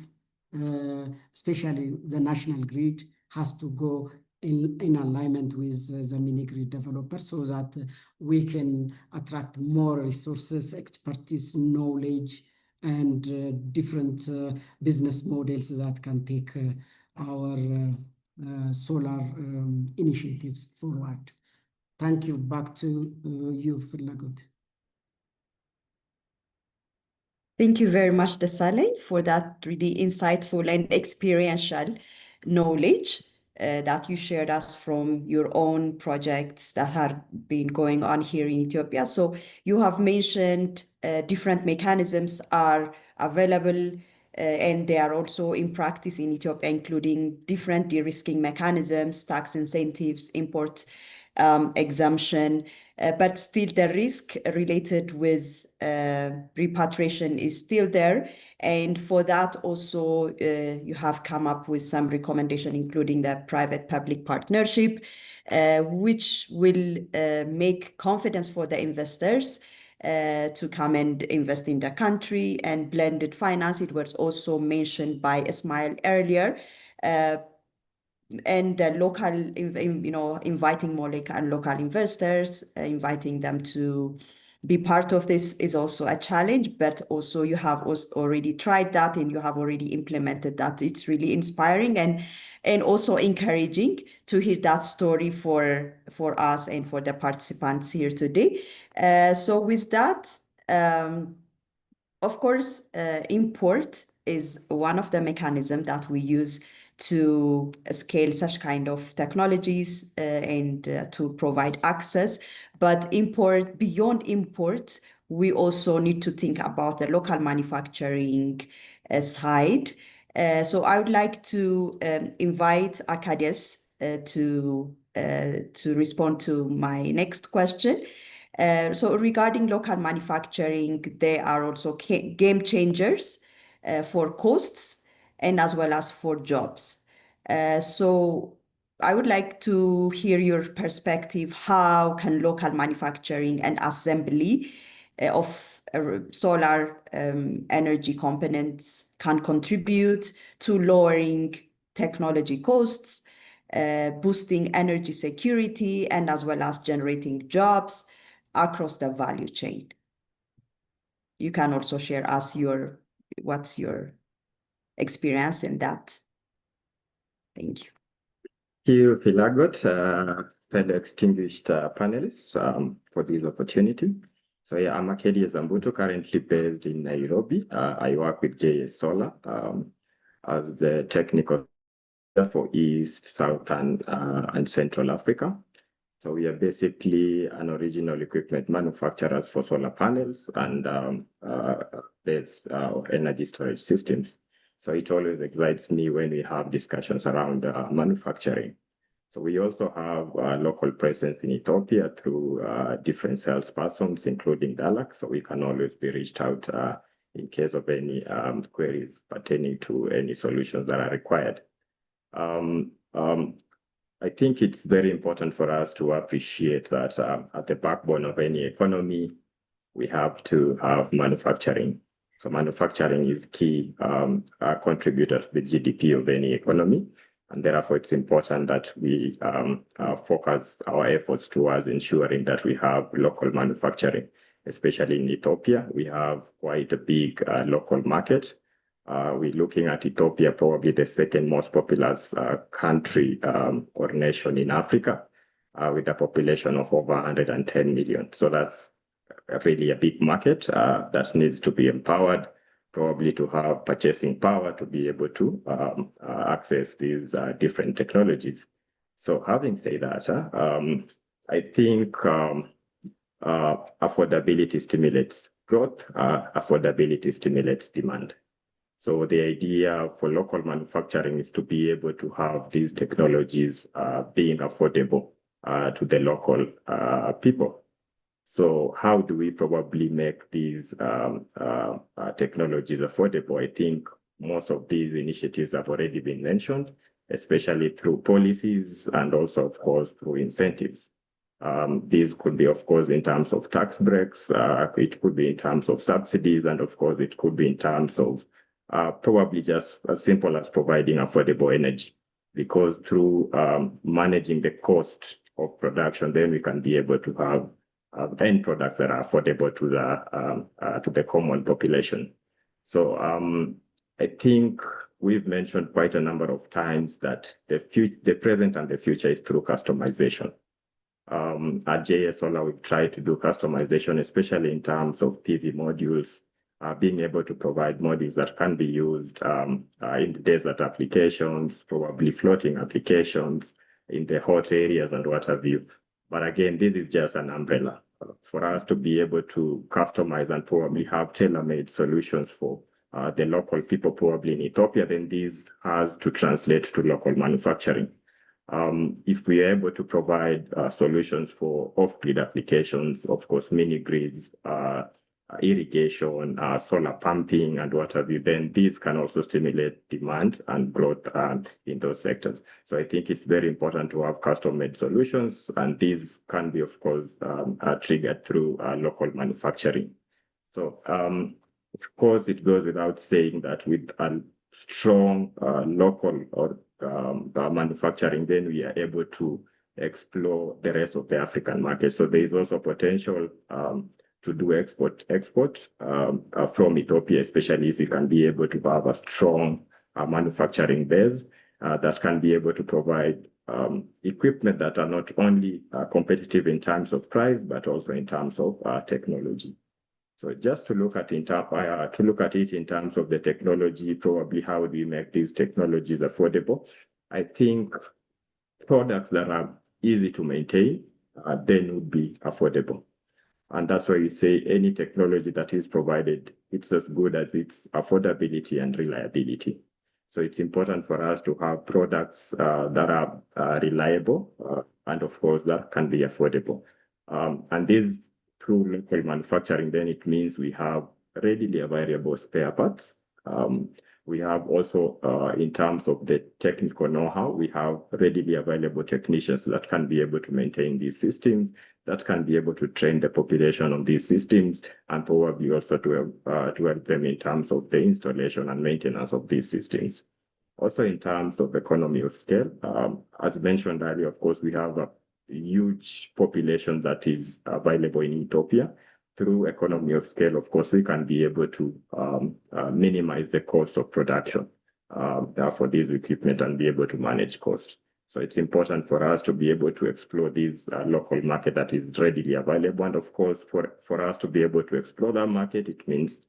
especially the national grid, has to go in alignment with the mini grid developers so that we can attract more resources, expertise, knowledge, and different business models that can take our solar initiatives forward. Thank you. Back to you, Philagot. Thank you very much, Desalegn, for that really insightful and experiential knowledge that you shared us from your own projects that have been going on here in Ethiopia. So you have mentioned different mechanisms are available and they are also in practice in Ethiopia, including different de-risking mechanisms, tax incentives, import exemption, but still the risk related with repatriation is still there. And for that also, you have come up with some recommendation, including the private-public partnership, which will make confidence for the investors to come and invest in the country. And blended finance, it was also mentioned by Ismail earlier, and the local, inviting more local investors, inviting them to be part of this is also a challenge, but also you have already tried that and you have already implemented that. It's really inspiring and also encouraging to hear that story for us and for the participants here today. So with that, of course, import is one of the mechanisms that we use to scale such kind of technologies and to provide access. But beyond import, we also need to think about the local manufacturing side. So I would like to invite Arkadiusz to respond to my next question. So regarding local manufacturing, they are also game changers for costs and as well as for jobs. So I would like to hear your perspective. How can local manufacturing and assembly of solar energy components can contribute to lowering technology costs, boosting energy security, and as well as generating jobs across the value chain? You can also share us what's your experience in that. Thank you. Thank you, Philagot, fellow distinguished panelists, for this opportunity. So yeah, I'm Akedi Zambuto, currently based in Nairobi. I work with JS Solar as the technical for East, Southern, and Central Africa. So we are basically an original equipment manufacturers for solar panels and energy storage systems. So it always excites me when we have discussions around manufacturing. So we also have a local presence in Ethiopia through different salespersons, including Dalak. So we can always be reached out in case of any queries pertaining to any solutions that are required. I think it's very important for us to appreciate that at the backbone of any economy, we have to have manufacturing. So manufacturing is key contributor to the GDP of any economy. And therefore, it's important that we focus our efforts towards ensuring that we have local manufacturing, especially in Ethiopia. We have quite a big local market. We're looking at Ethiopia, probably the second most populous country or nation in Africa, with a population of over 110 million. So that's really a big market that needs to be empowered, probably to have purchasing power to be able to access these different technologies. So having said that, I think affordability stimulates growth, affordability stimulates demand. So the idea for local manufacturing is to be able to have these technologies being affordable to the local people. So how do we probably make these technologies affordable? I think most of these initiatives have already been mentioned, especially through policies and also, of course, through incentives. These could be, of course, in terms of tax breaks, it could be in terms of subsidies, and of course, it could be in terms of probably just as simple as providing affordable energy, because through managing the cost of production, then we can be able to have end products that are affordable to the common population. So I think we've mentioned quite a number of times that the present and the future is through customization. At JS Solar, we've tried to do customization, especially in terms of PV modules, being able to provide modules that can be used in the desert applications, probably floating applications, in the hot areas and what have you. But again, this is just an umbrella for us to be able to customize and probably have tailor-made solutions for the local people, probably in Ethiopia. Then this has to translate to local manufacturing. If we are able to provide solutions for off-grid applications, of course, mini grids, irrigation, solar pumping, and what have you, then these can also stimulate demand and growth in those sectors. So I think it's very important to have custom-made solutions, and these can be, of course, triggered through local manufacturing. So, of course, it goes without saying that with a strong local or manufacturing, then we are able to explore the rest of the African market. So there is also potential to do export from Ethiopia, especially if we can be able to have a strong manufacturing base that can be able to provide equipment that are not only competitive in terms of price, but also in terms of technology. So just to look at it in terms of the technology, probably how do we make these technologies affordable? I think products that are easy to maintain then would be affordable. And that's why we say any technology that is provided, it's as good as its affordability and reliability. So it's important for us to have products that are reliable and of course that can be affordable. And these through local manufacturing, then it means we have readily available spare parts. We have also, in terms of the technical know-how, we have readily available technicians that can be able to maintain these systems, that can be able to train the population on these systems, and probably also to help them in terms of the installation and maintenance of these systems. Also, in terms of economy of scale, as mentioned earlier, of course, we have a huge population that is available in Ethiopia. Through economy of scale, of course, we can be able to minimize the cost of production for these equipment and be able to manage costs. So it's important for us to be able to explore this local market that is readily available. And of course, for us to be able to explore that market, it means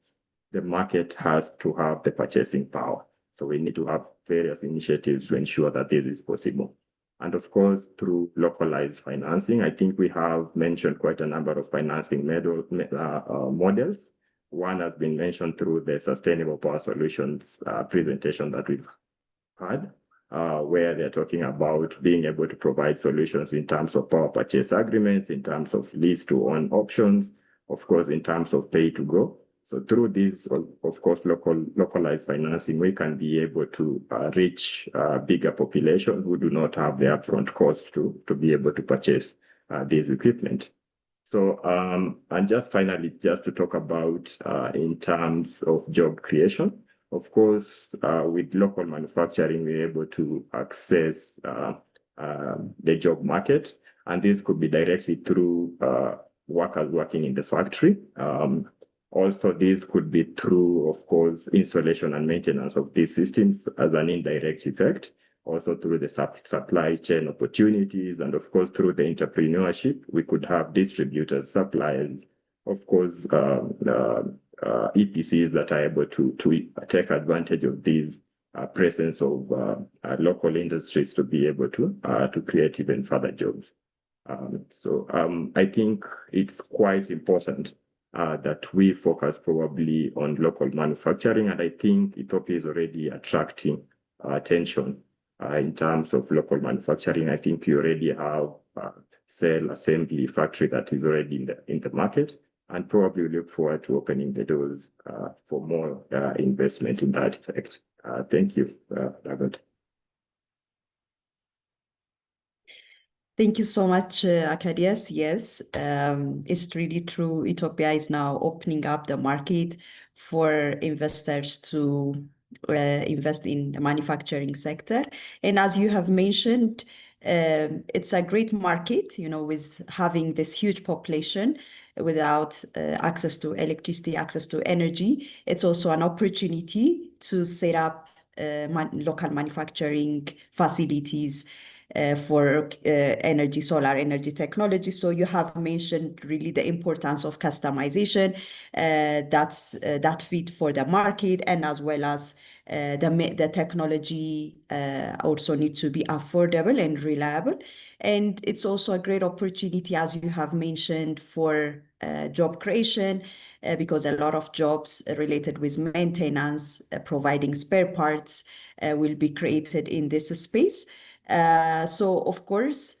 the market has to have the purchasing power. So we need to have various initiatives to ensure that this is possible. And of course, through localized financing, I think we have mentioned quite a number of financing models. One has been mentioned through the Sustainable Power Solutions presentation that we've had, where they're talking about being able to provide solutions in terms of power purchase agreements, in terms of lease to own options, of course, in terms of pay to go. So through this, of course, localized financing, we can be able to reach a bigger population who do not have the upfront cost to be able to purchase this equipment. So, and just finally, just to talk about in terms of job creation, of course, with local manufacturing, we're able to access the job market, and this could be directly through workers working in the factory. Also, this could be through, of course, installation and maintenance of these systems as an indirect effect, also through the supply chain opportunities, and of course, through the entrepreneurship. We could have distributors, suppliers, of course, EPCs that are able to take advantage of these presence of local industries to be able to create even further jobs. So I think it's quite important that we focus probably on local manufacturing, and I think Ethiopia is already attracting attention in terms of local manufacturing. I think you already have a cell assembly factory that is already in the market, and probably look forward to opening the doors for more investment in that effect. Thank you, David. Thank you so much, Akadius. Yes, it's really true. Ethiopia is now opening up the market for investors to invest in the manufacturing sector. And as you have mentioned, it's a great market, with having this huge population without access to electricity, access to energy. It's also an opportunity to set up local manufacturing facilities for solar energy technology. So you have mentioned really the importance of customization that fit for the market, and as well as the technology also needs to be affordable and reliable. And it's also a great opportunity, as you have mentioned, for job creation, because a lot of jobs related with maintenance, providing spare parts will be created in this space. So of course,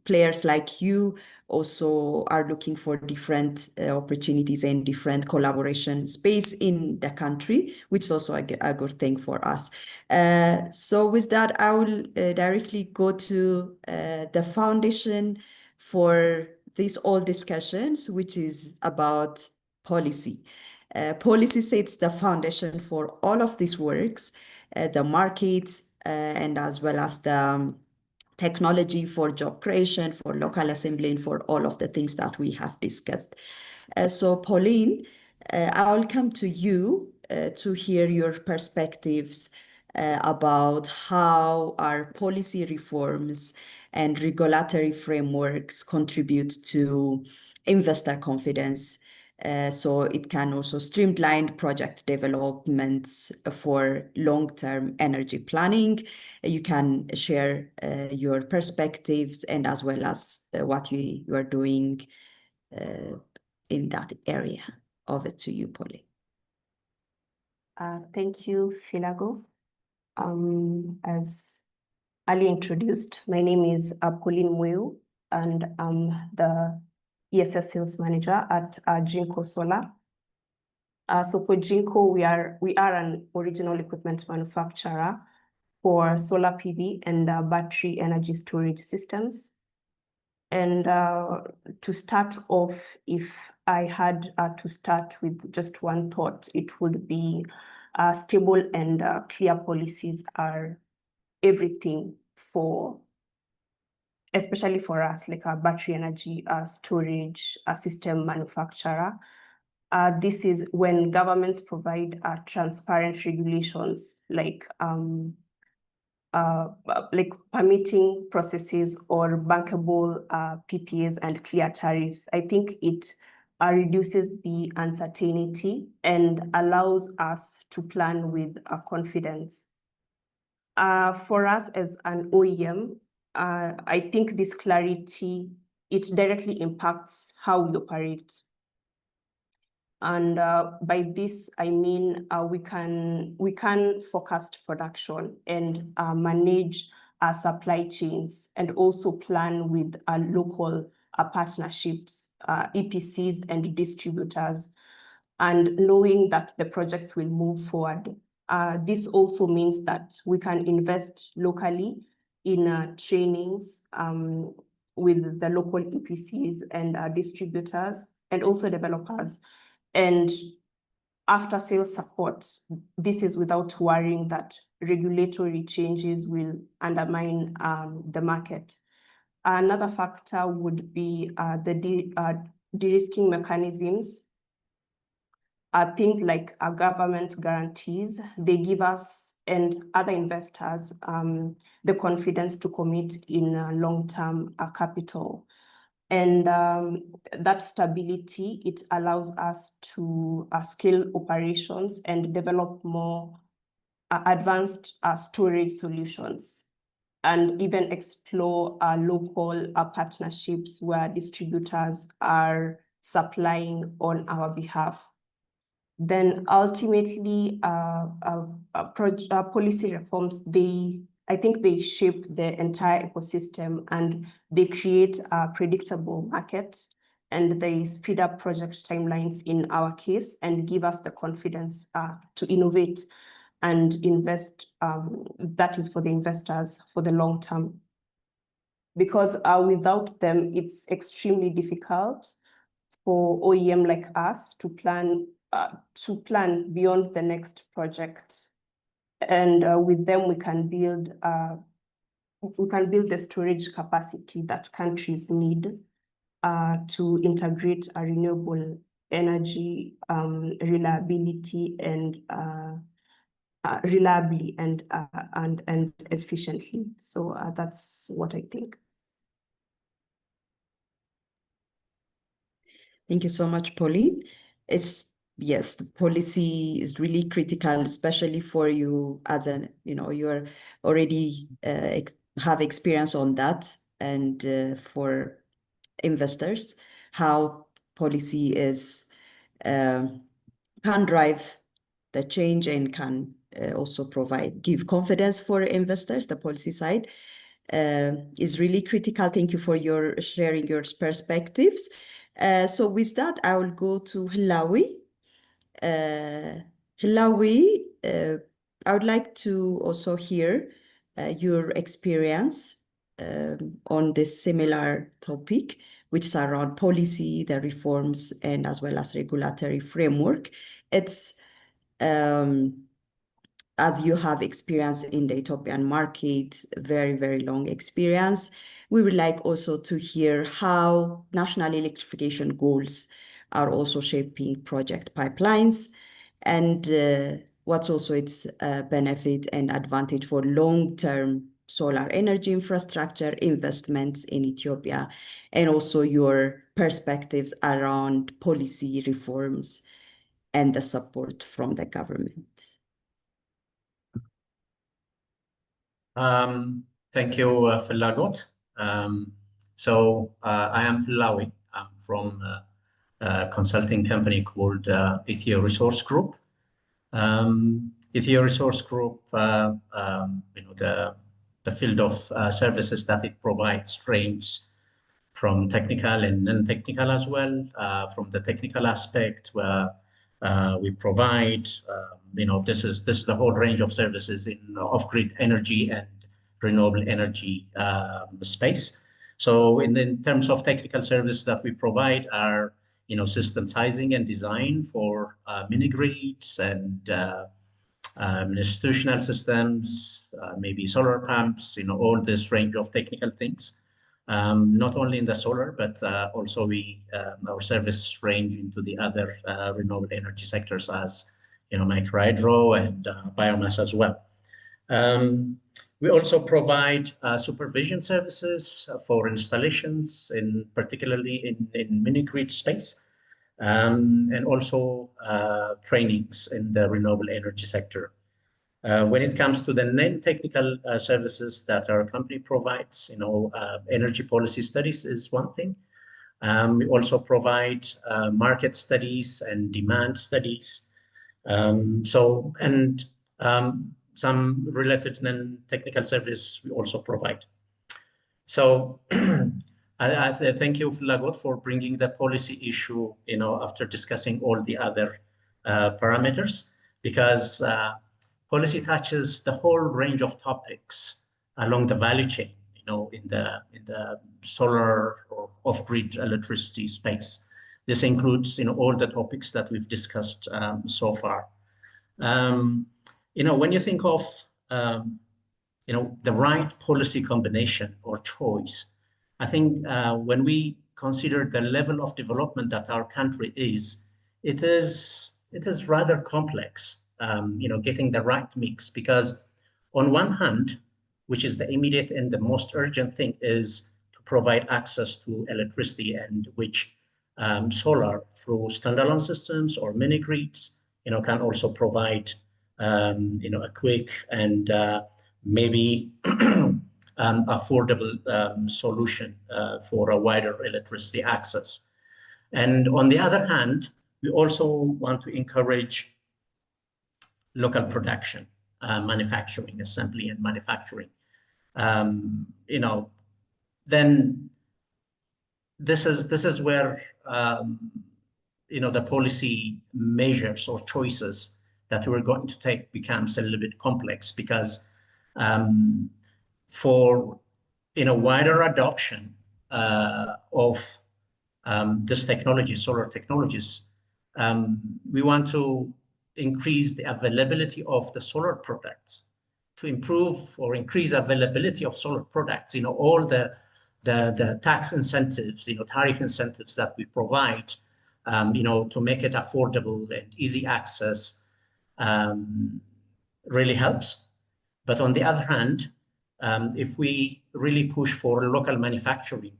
players like you also are looking for different opportunities and different collaboration space in the country, which is also a good thing for us. So with that, I will directly go to the foundation for these all discussions, which is about policy. Policy sets the foundation for all of these works, the market, and as well as the technology for job creation, for local assembly, and for all of the things that we have discussed. So Pauline, I will come to you to hear your perspectives about how our policy reforms and regulatory frameworks contribute to investor confidence. So it can also streamline project developments for long-term energy planning. You can share your perspectives and as well as what you are doing in that area. Over to you, Pauline. Thank you, Philago. As Ali introduced, my name is Pauline Mweu. and I'm the ESS sales manager at Jinko Solar. So for Jinko, we are an original equipment manufacturer for solar PV and battery energy storage systems. And to start off, if I had to start with just one thought, it would be stable and clear policies are everything especially for us, like a battery energy storage system manufacturer. This is when governments provide transparent regulations like permitting processes or bankable PPAs and clear tariffs. I think it reduces the uncertainty and allows us to plan with confidence. For us as an OEM, I think this clarity, it directly impacts how we operate. And by this, I mean we can forecast production and manage our supply chains and also plan with local partnerships, EPCs and distributors, and knowing that the projects will move forward. This also means that we can invest locally in trainings with the local EPCs and distributors and also developers. And after sales support, this is without worrying that regulatory changes will undermine the market. Another factor would be the de-risking mechanisms. Things like government guarantees, they give us and other investors the confidence to commit in long-term capital. And that stability, it allows us to scale operations and develop more advanced storage solutions, and even explore local partnerships where distributors are supplying on our behalf. Then ultimately, policy reforms, I think they shape the entire ecosystem and they create a predictable market, and they speed up project timelines in our case and give us the confidence to innovate and invest. That is for the investors for the long term. Because without them, it's extremely difficult for OEM like us to plan beyond the next project. And with them, we can build the storage capacity that countries need to integrate a renewable energy reliability and reliably and efficiently. So that's what I think. Thank you so much, Pauline. Yes, the policy is really critical, especially for you as you're already have experience on that, and for investors, how policy is can drive the change and can also give confidence for investors. The policy side is really critical. Thank you for sharing your perspectives. So with that, I will go to Hilawi. Hilawi, I would like to also hear your experience on this similar topic, which is around policy, the reforms, and as well as regulatory framework. It's as you have experience in the Ethiopian market, very, very long experience, we would like also to hear how national electrification goals are also shaping project pipelines, and what's also its benefit and advantage for long-term solar energy infrastructure investments in Ethiopia, and also your perspectives around policy reforms and the support from the government. Thank you, Felagot. I am Hilawi. I'm from a consulting company called Ethio Resource Group. Ethio Resource Group, the field of services that it provides range from technical and non-technical as well. From the technical aspect, where we provide, this is the whole range of services in off-grid energy and renewable energy space. So in terms of technical services that we provide are, system sizing and design for mini grids and institutional systems, maybe solar pumps, all this range of technical things. Not only in the solar, but also our service range into the other renewable energy sectors as, micro hydro and biomass as well. We also provide supervision services for installations, particularly in mini grid space, and also trainings in the renewable energy sector. When it comes to the non-technical services that our company provides, energy policy studies is one thing. We also provide market studies and demand studies. Some related non-technical service we also provide. So I thank you, Lagot, for bringing the policy issue, after discussing all the other parameters, because policy touches the whole range of topics along the value chain, in the solar or off-grid electricity space. This includes, all the topics that we've discussed so far. When you think of, the right policy combination or choice, I think when we consider the level of development that our country is, it is rather complex, getting the right mix, because on one hand, which is the immediate and the most urgent thing, is to provide access to electricity, and which solar through standalone systems or mini grids, can also provide, a quick and maybe affordable solution for a wider electricity access. And on the other hand, we also want to encourage local production, manufacturing, assembly and manufacturing. Then this is where the policy measures or choices that we're going to take becomes a little bit complex, because for wider adoption of this technology, solar technologies, we want to increase the availability of the solar products, to improve or increase availability of solar products. All the tax incentives, tariff incentives that we provide, to make it affordable and easy access, really helps. But on the other hand, if we really push for local manufacturing,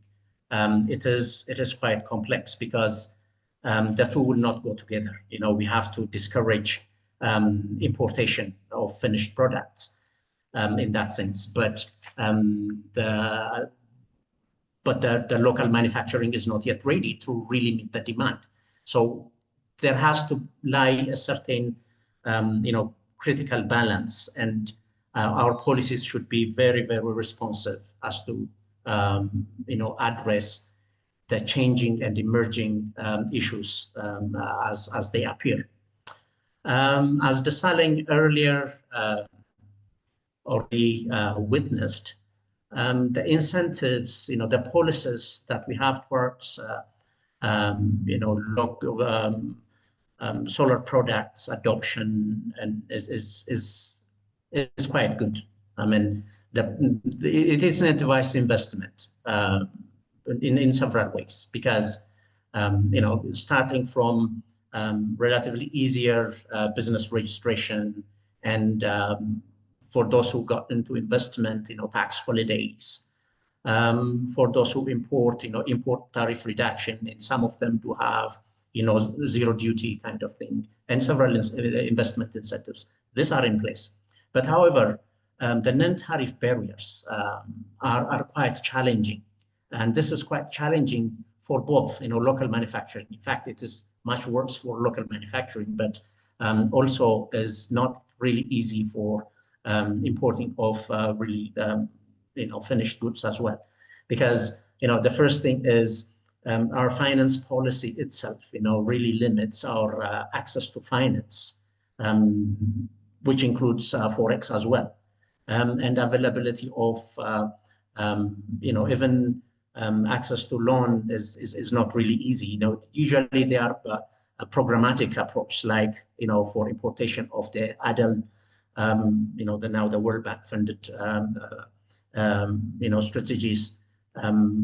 it is quite complex, because the two will not go together. We have to discourage importation of finished products in that sense. But the local manufacturing is not yet ready to really meet the demand. So there has to lie a certain critical balance, and our policies should be very, very responsive as to address the changing and emerging issues as they appear. As Desalegn earlier already witnessed, the incentives, the policies that we have towards solar products adoption and is quite good. I mean, it is a device investment in several ways, because starting from relatively easier business registration, and for those who got into investment, tax holidays. For those who import, import tariff reduction, and some of them to have, zero duty kind of thing, and several investment incentives. These are in place. But however, the non-tariff barriers are quite challenging. And this is quite challenging for both, local manufacturing. In fact, it is much worse for local manufacturing, but also is not really easy for importing of really, finished goods as well. Because The first thing is our finance policy itself, really limits our access to finance, which includes Forex as well, and availability of, even access to loan is not really easy. Usually they are a programmatic approach, like, for importation of the adult, now the World Bank funded, strategies,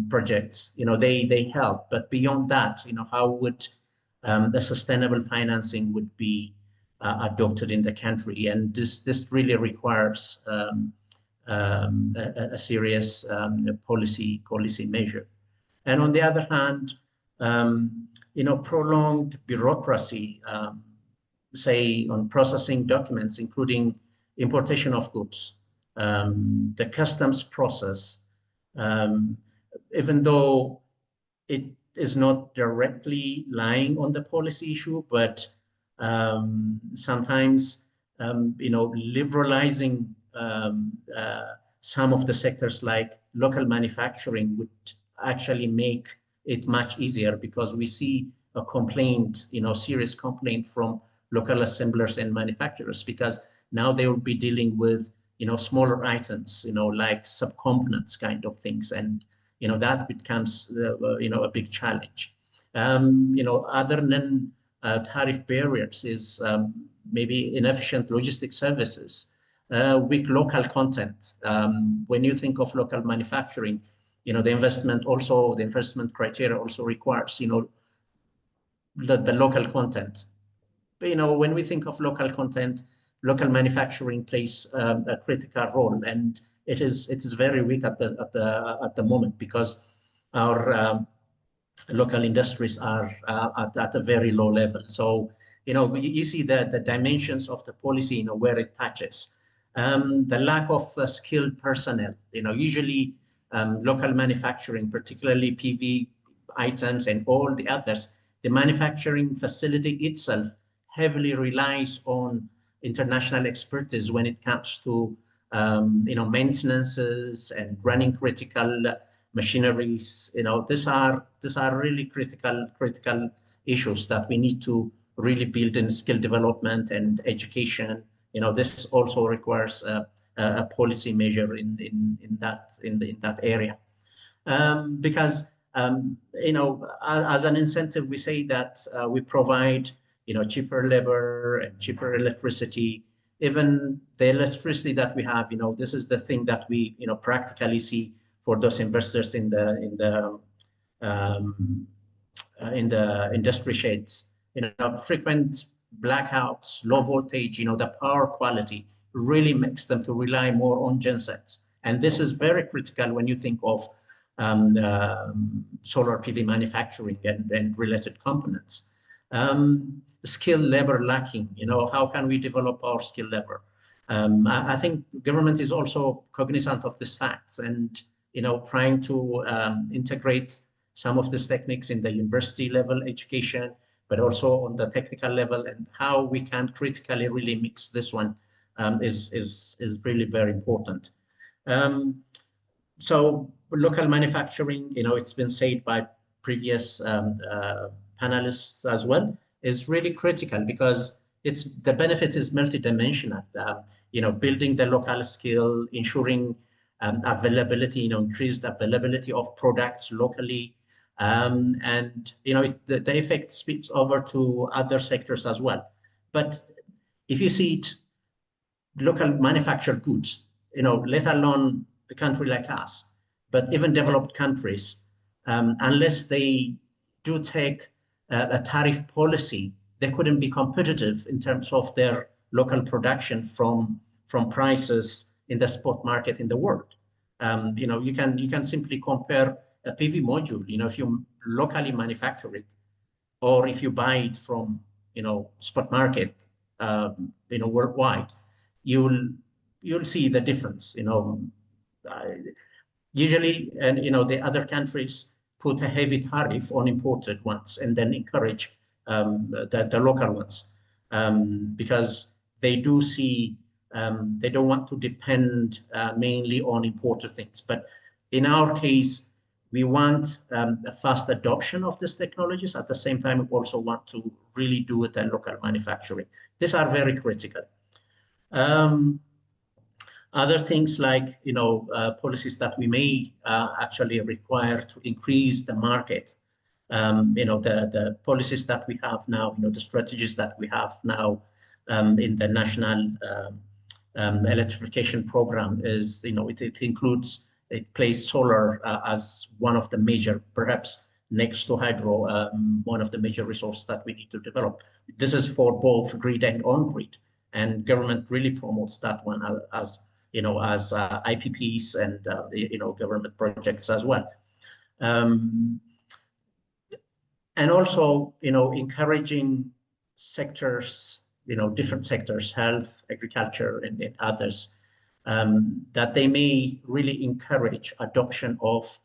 projects, they help. But beyond that, how would the sustainable financing would be adopted in the country? And this really requires a serious policy measure. And on the other hand, prolonged bureaucracy, say on processing documents, including importation of goods, the customs process, even though it is not directly lying on the policy issue, but sometimes, liberalizing some of the sectors like local manufacturing would actually make it much easier, because we see a complaint, serious complaint from local assemblers and manufacturers, because now they will be dealing with, smaller items, like subcomponents kind of things. And, that becomes, a big challenge. Other than tariff barriers is maybe inefficient logistics services, weak local content. When you think of local manufacturing, the investment criteria also requires, the local content. But, when we think of local content, local manufacturing plays a critical role, and it is very weak at the moment, because our local industries are at a very low level. So, you see the dimensions of the policy, where it touches. The lack of skilled personnel, usually local manufacturing, particularly PV items and all the others, the manufacturing facility itself heavily relies on international expertise when it comes to maintenances and running critical machineries. These are really critical issues that we need to really build in skill development and education. This also requires a policy measure in that area, because as an incentive, we say that we provide cheaper labor and cheaper electricity. Even the electricity that we have, this is the thing that we practically see for those investors in the industry sheds. Frequent blackouts, low voltage, the power quality really makes them to rely more on gensets. And this is very critical when you think of solar PV manufacturing and related components. Skilled labor lacking, how can we develop our skilled labor? I think government is also cognizant of these facts, and trying to integrate some of these techniques in the university level education, but also on the technical level, and how we can critically really mix this one is really very important. So local manufacturing, it's been said by previous panelists as well, is really critical, because the benefit is multidimensional. Building the local skill, ensuring availability, increased availability of products locally, and the effect spills over to other sectors as well. But if you see it, local manufactured goods, let alone a country like us, but even developed countries, unless they do take a tariff policy, they couldn't be competitive in terms of their local production from prices in the spot market in the world. You can simply compare a PV module, if you locally manufacture it, or if you buy it from spot market, worldwide, you'll see the difference. Usually, and the other countries put a heavy tariff on imported ones and then encourage the local ones, because they do see they don't want to depend mainly on imported things. But in our case, We want a fast adoption of these technologies. At the same time, we also want to really do it in local manufacturing. These are very critical. Other things like, policies that we may actually require to increase the market. The policies that we have now, the strategies that we have now in the national electrification program is, it includes, it places solar as one of the major, perhaps next to hydro, one of the major resources that we need to develop. This is for both grid and on-grid, and government really promotes that one as IPPs and government projects as well. And also, encouraging sectors, different sectors, health, agriculture, and others, that they may really encourage adoption of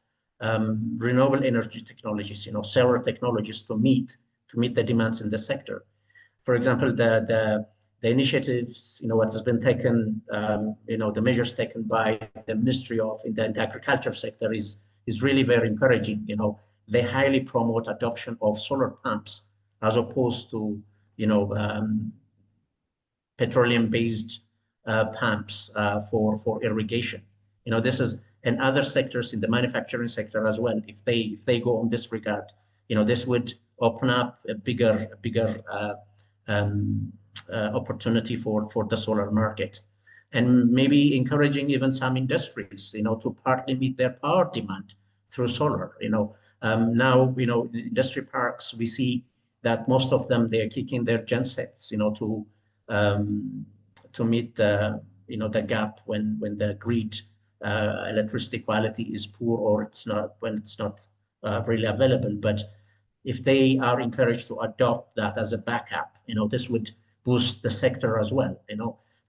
renewable energy technologies, solar technologies to meet the demands in the sector. For example, the initiatives, what has been taken, the measures taken by the Ministry of in the agriculture sector is really very encouraging. They highly promote adoption of solar pumps as opposed to, petroleum-based pumps for irrigation. This is in other sectors in the manufacturing sector as well. If they go on this regard, this would open up a bigger opportunity for the solar market, and maybe encouraging even some industries, to partly meet their power demand through solar. Now, industry parks, we see that most of them, they are kicking their gensets, to meet the, the gap when the grid electricity quality is poor, or when it's not really available. But if they are encouraged to adopt that as a backup, this would boost the sector as well.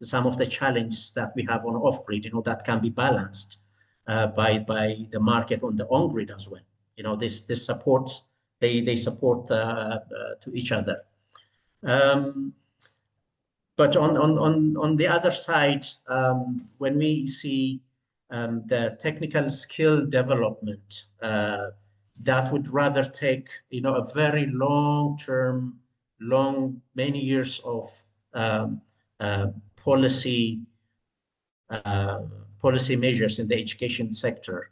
Some of the challenges that we have on off-grid, that can be balanced by the market on the on-grid as well. This supports, they support to each other. But on the other side, when we see the technical skill development, that would rather take, a very long-term, many years of policy measures in the education sector.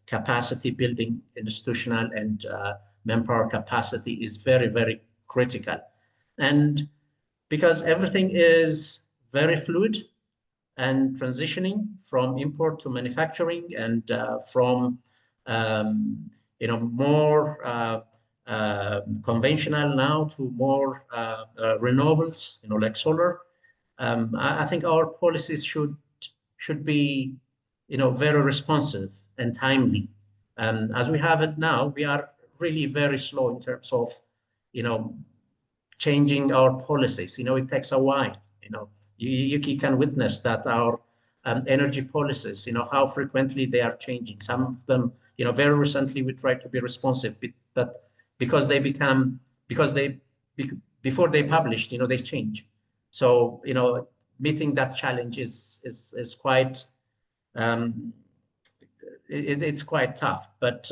Capacity building, institutional and manpower capacity is very, very critical. And because everything is very fluid and transitioning from import to manufacturing, and from more conventional now to more renewables, like solar. I think our policies should be, very responsive and timely. As we have it now, we are really very slow in terms of, changing our policies. It takes a while. You can witness that our energy policies, how frequently they are changing. Some of them, very recently we tried to be responsive, but because before they published, they change. So, meeting that challenge is quite, it's quite tough, but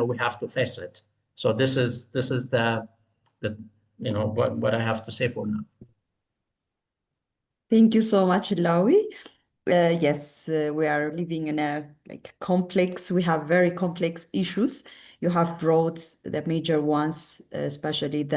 we have to face it. So this is the what I have to say for now. Thank you so much, Lawi. Yes, we are living in a complex, we have very complex issues. You have brought the major ones, especially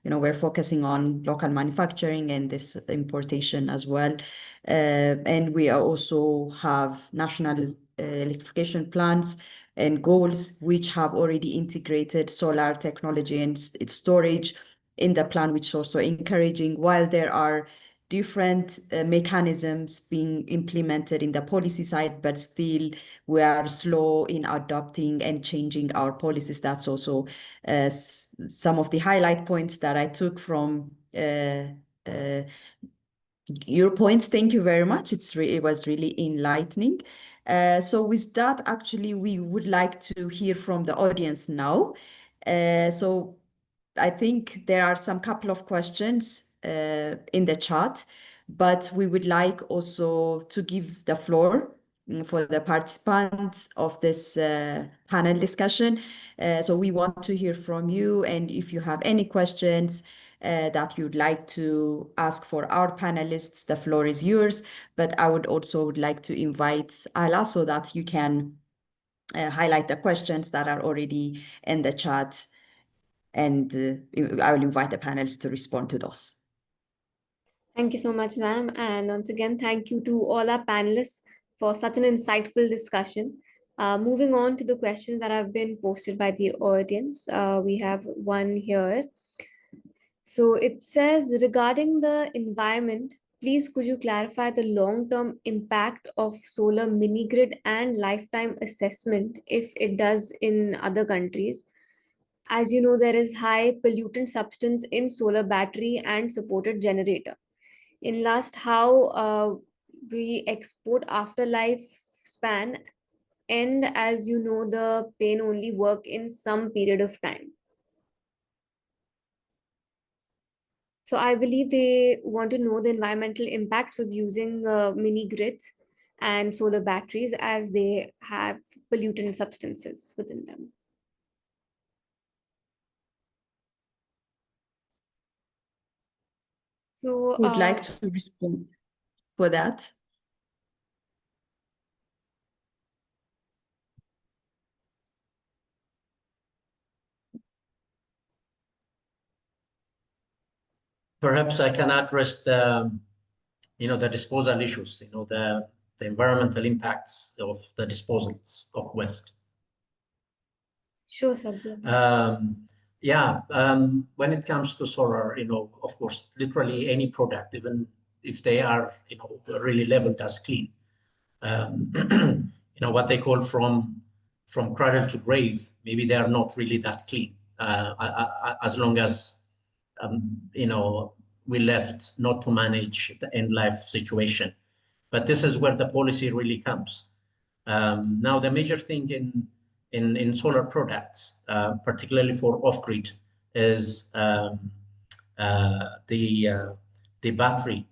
we're focusing on local manufacturing and this importation as well. And we also have national electrification plans and goals, which have already integrated solar technology and its storage in the plan, which is also encouraging, while there are different mechanisms being implemented in the policy side, but still we are slow in adopting and changing our policies. That's also some of the highlight points that I took from your points. Thank you very much. It was really enlightening. So with that, actually, we would like to hear from the audience now. So I think there are some couple of questions in the chat, but we would like also to give the floor for the participants of this panel discussion. So we want to hear from you, and if you have any questions that you'd like to ask for our panelists, the floor is yours. But I would also like to invite Ala so that you can highlight the questions that are already in the chat, and I will invite the panelists to respond to those. Thank you so much, ma'am. And once again, thank you to all our panelists for such an insightful discussion. Moving on to the questions that have been posted by the audience, we have one here. So it says, regarding the environment, please could you clarify the long-term impact of solar mini grid and lifetime assessment if it does in other countries? As you know, there is high pollutant substance in solar battery and supported generator. In last, how we export afterlife span, and as you know, the pain only work in some period of time. So I believe they want to know the environmental impacts of using mini grids and solar batteries, as they have pollutant substances within them. So Would like to respond for that? Perhaps I can address the, the disposal issues, the environmental impacts of the disposals of waste. Sure, Sabya. When it comes to solar, of course, literally any product, even if they are, really labeled as clean, what they call from cradle to grave, maybe they are not really that clean, as long as, we left not to manage the end life situation. But this is where the policy really comes. Now, the major thing in solar products, particularly for off-grid, is the battery.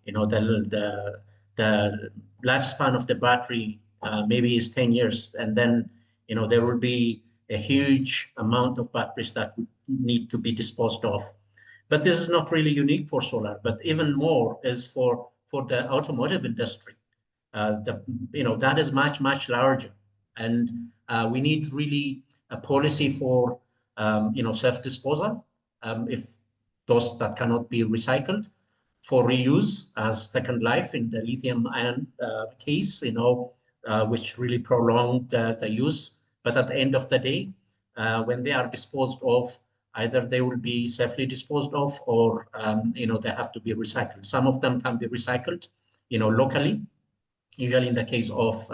The lifespan of the battery maybe is 10 years, and then there will be a huge amount of batteries that would need to be disposed of. But this is not really unique for solar, but even more is for the automotive industry. That is much larger, and we need really a policy for self-disposal, if those that cannot be recycled, for reuse as second life in the lithium ion case, which really prolonged the use. But at the end of the day, when they are disposed of, either they will be safely disposed of, or they have to be recycled. Some of them can be recycled, locally. Usually in the case of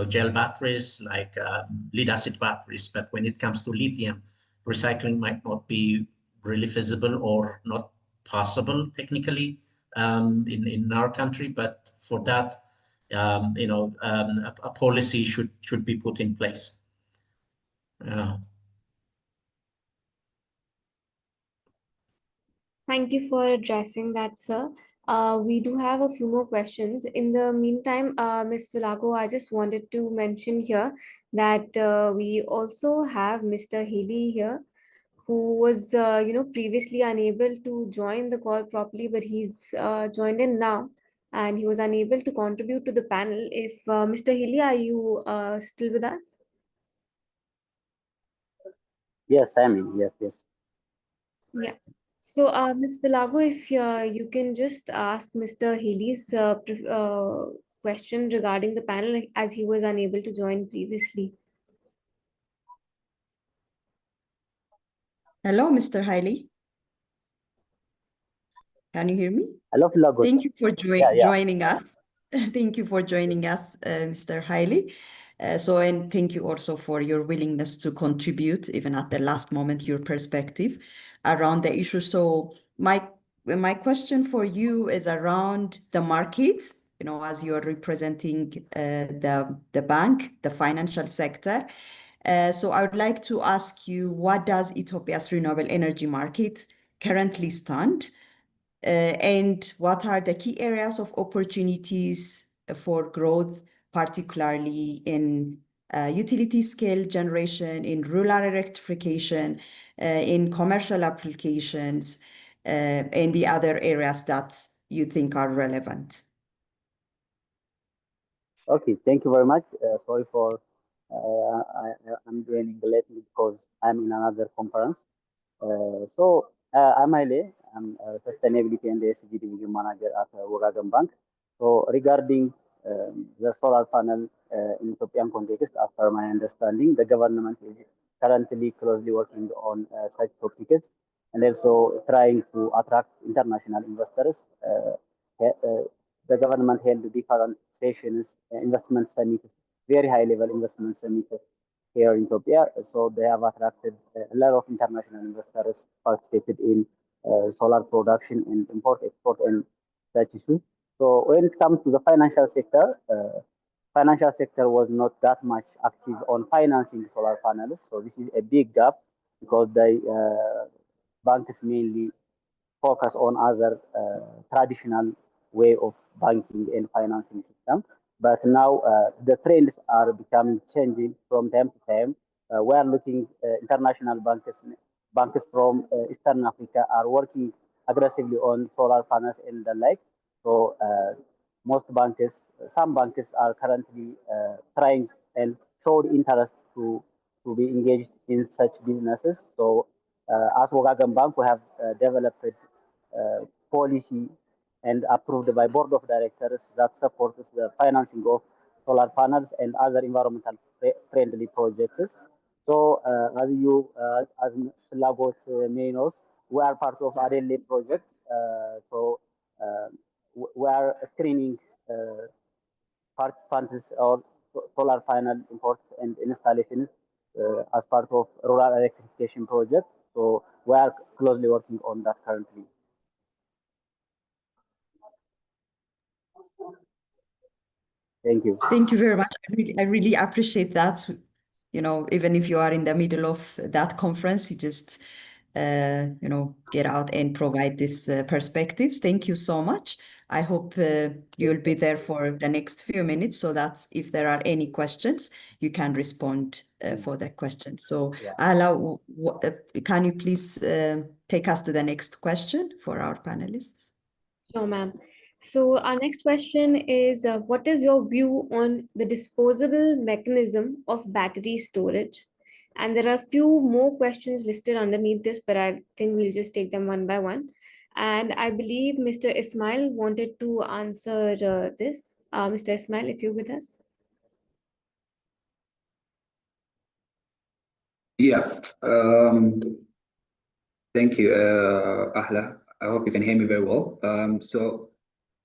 gel batteries, like lead acid batteries. But when it comes to lithium, recycling might not be really feasible or not possible technically in our country. But for that, a policy should be put in place. Thank you for addressing that, sir. We do have a few more questions. In the meantime, Ms. Vilago, I just wanted to mention here that we also have Mr. Healy here, who was, previously unable to join the call properly, but he's joined in now, and he was unable to contribute to the panel. If Mr. Healy, are you still with us? Yes, I am. Yes. Yeah. So, Ms. Vilago, if you can just ask Mr. Healy's question regarding the panel, as he was unable to join previously. Hello, Mr. Hailey. Can you hear me? Hello, Lagos. Thank you for Yeah. joining us. Thank you for joining us, Mr. Hailey. And thank you also for your willingness to contribute, even at the last moment, your perspective around the issue. So my question for you is around the market, as you are representing the bank, the financial sector. So I would like to ask you, what does Ethiopia's renewable energy market currently stand? And what are the key areas of opportunities for growth, particularly in utility scale generation, in rural electrification, in commercial applications, and the other areas that you think are relevant? Okay, thank you very much. Sorry for I'm joining lately because I'm in another conference. I'm Haile. I'm a Sustainability and ESG Division Manager at Wagagan Bank. So regarding the solar panel in Ethiopian context, as per my understanding, the government is currently closely working on such topics and also trying to attract international investors. The government held different sessions, investment summits, very high level investment summits here in Ethiopia. So they have attracted a lot of international investors participated in solar production and import, export, and such issues. So when it comes to the financial sector was not that much active on financing solar panels. So this is a big gap because the banks mainly focus on other traditional way of banking and financing system. But now the trends are becoming changing from time to time. We are looking international banks from Eastern Africa are working aggressively on solar panels and the like. So most banks, some banks are currently trying and showed interest to be engaged in such businesses. So as Wogagan Bank, we have developed policy and approved by board of directors that supports the financing of solar panels and other environmental friendly projects. So as Lagos may knows, we are part of Adele project. Uh, we are screening participants or solar panel imports and installations as part of rural electrification project. So we are closely working on that currently. Thank you. Thank you very much. I really appreciate that. You know, even if you are in the middle of that conference, you just, you know, get out and provide these perspectives. Thank you so much. I hope you'll be there for the next few minutes so that if there are any questions, you can respond for the question. So, Ala, can you please take us to the next question for our panelists? Sure, ma'am. So our next question is, what is your view on the disposable mechanism of battery storage? And there are a few more questions listed underneath this, but I think we'll just take them one by one. And I believe Mr. Ismail wanted to answer this. Mr. Ismail, if you're with us. Yeah. Thank you, Ahla. I hope you can hear me very well. So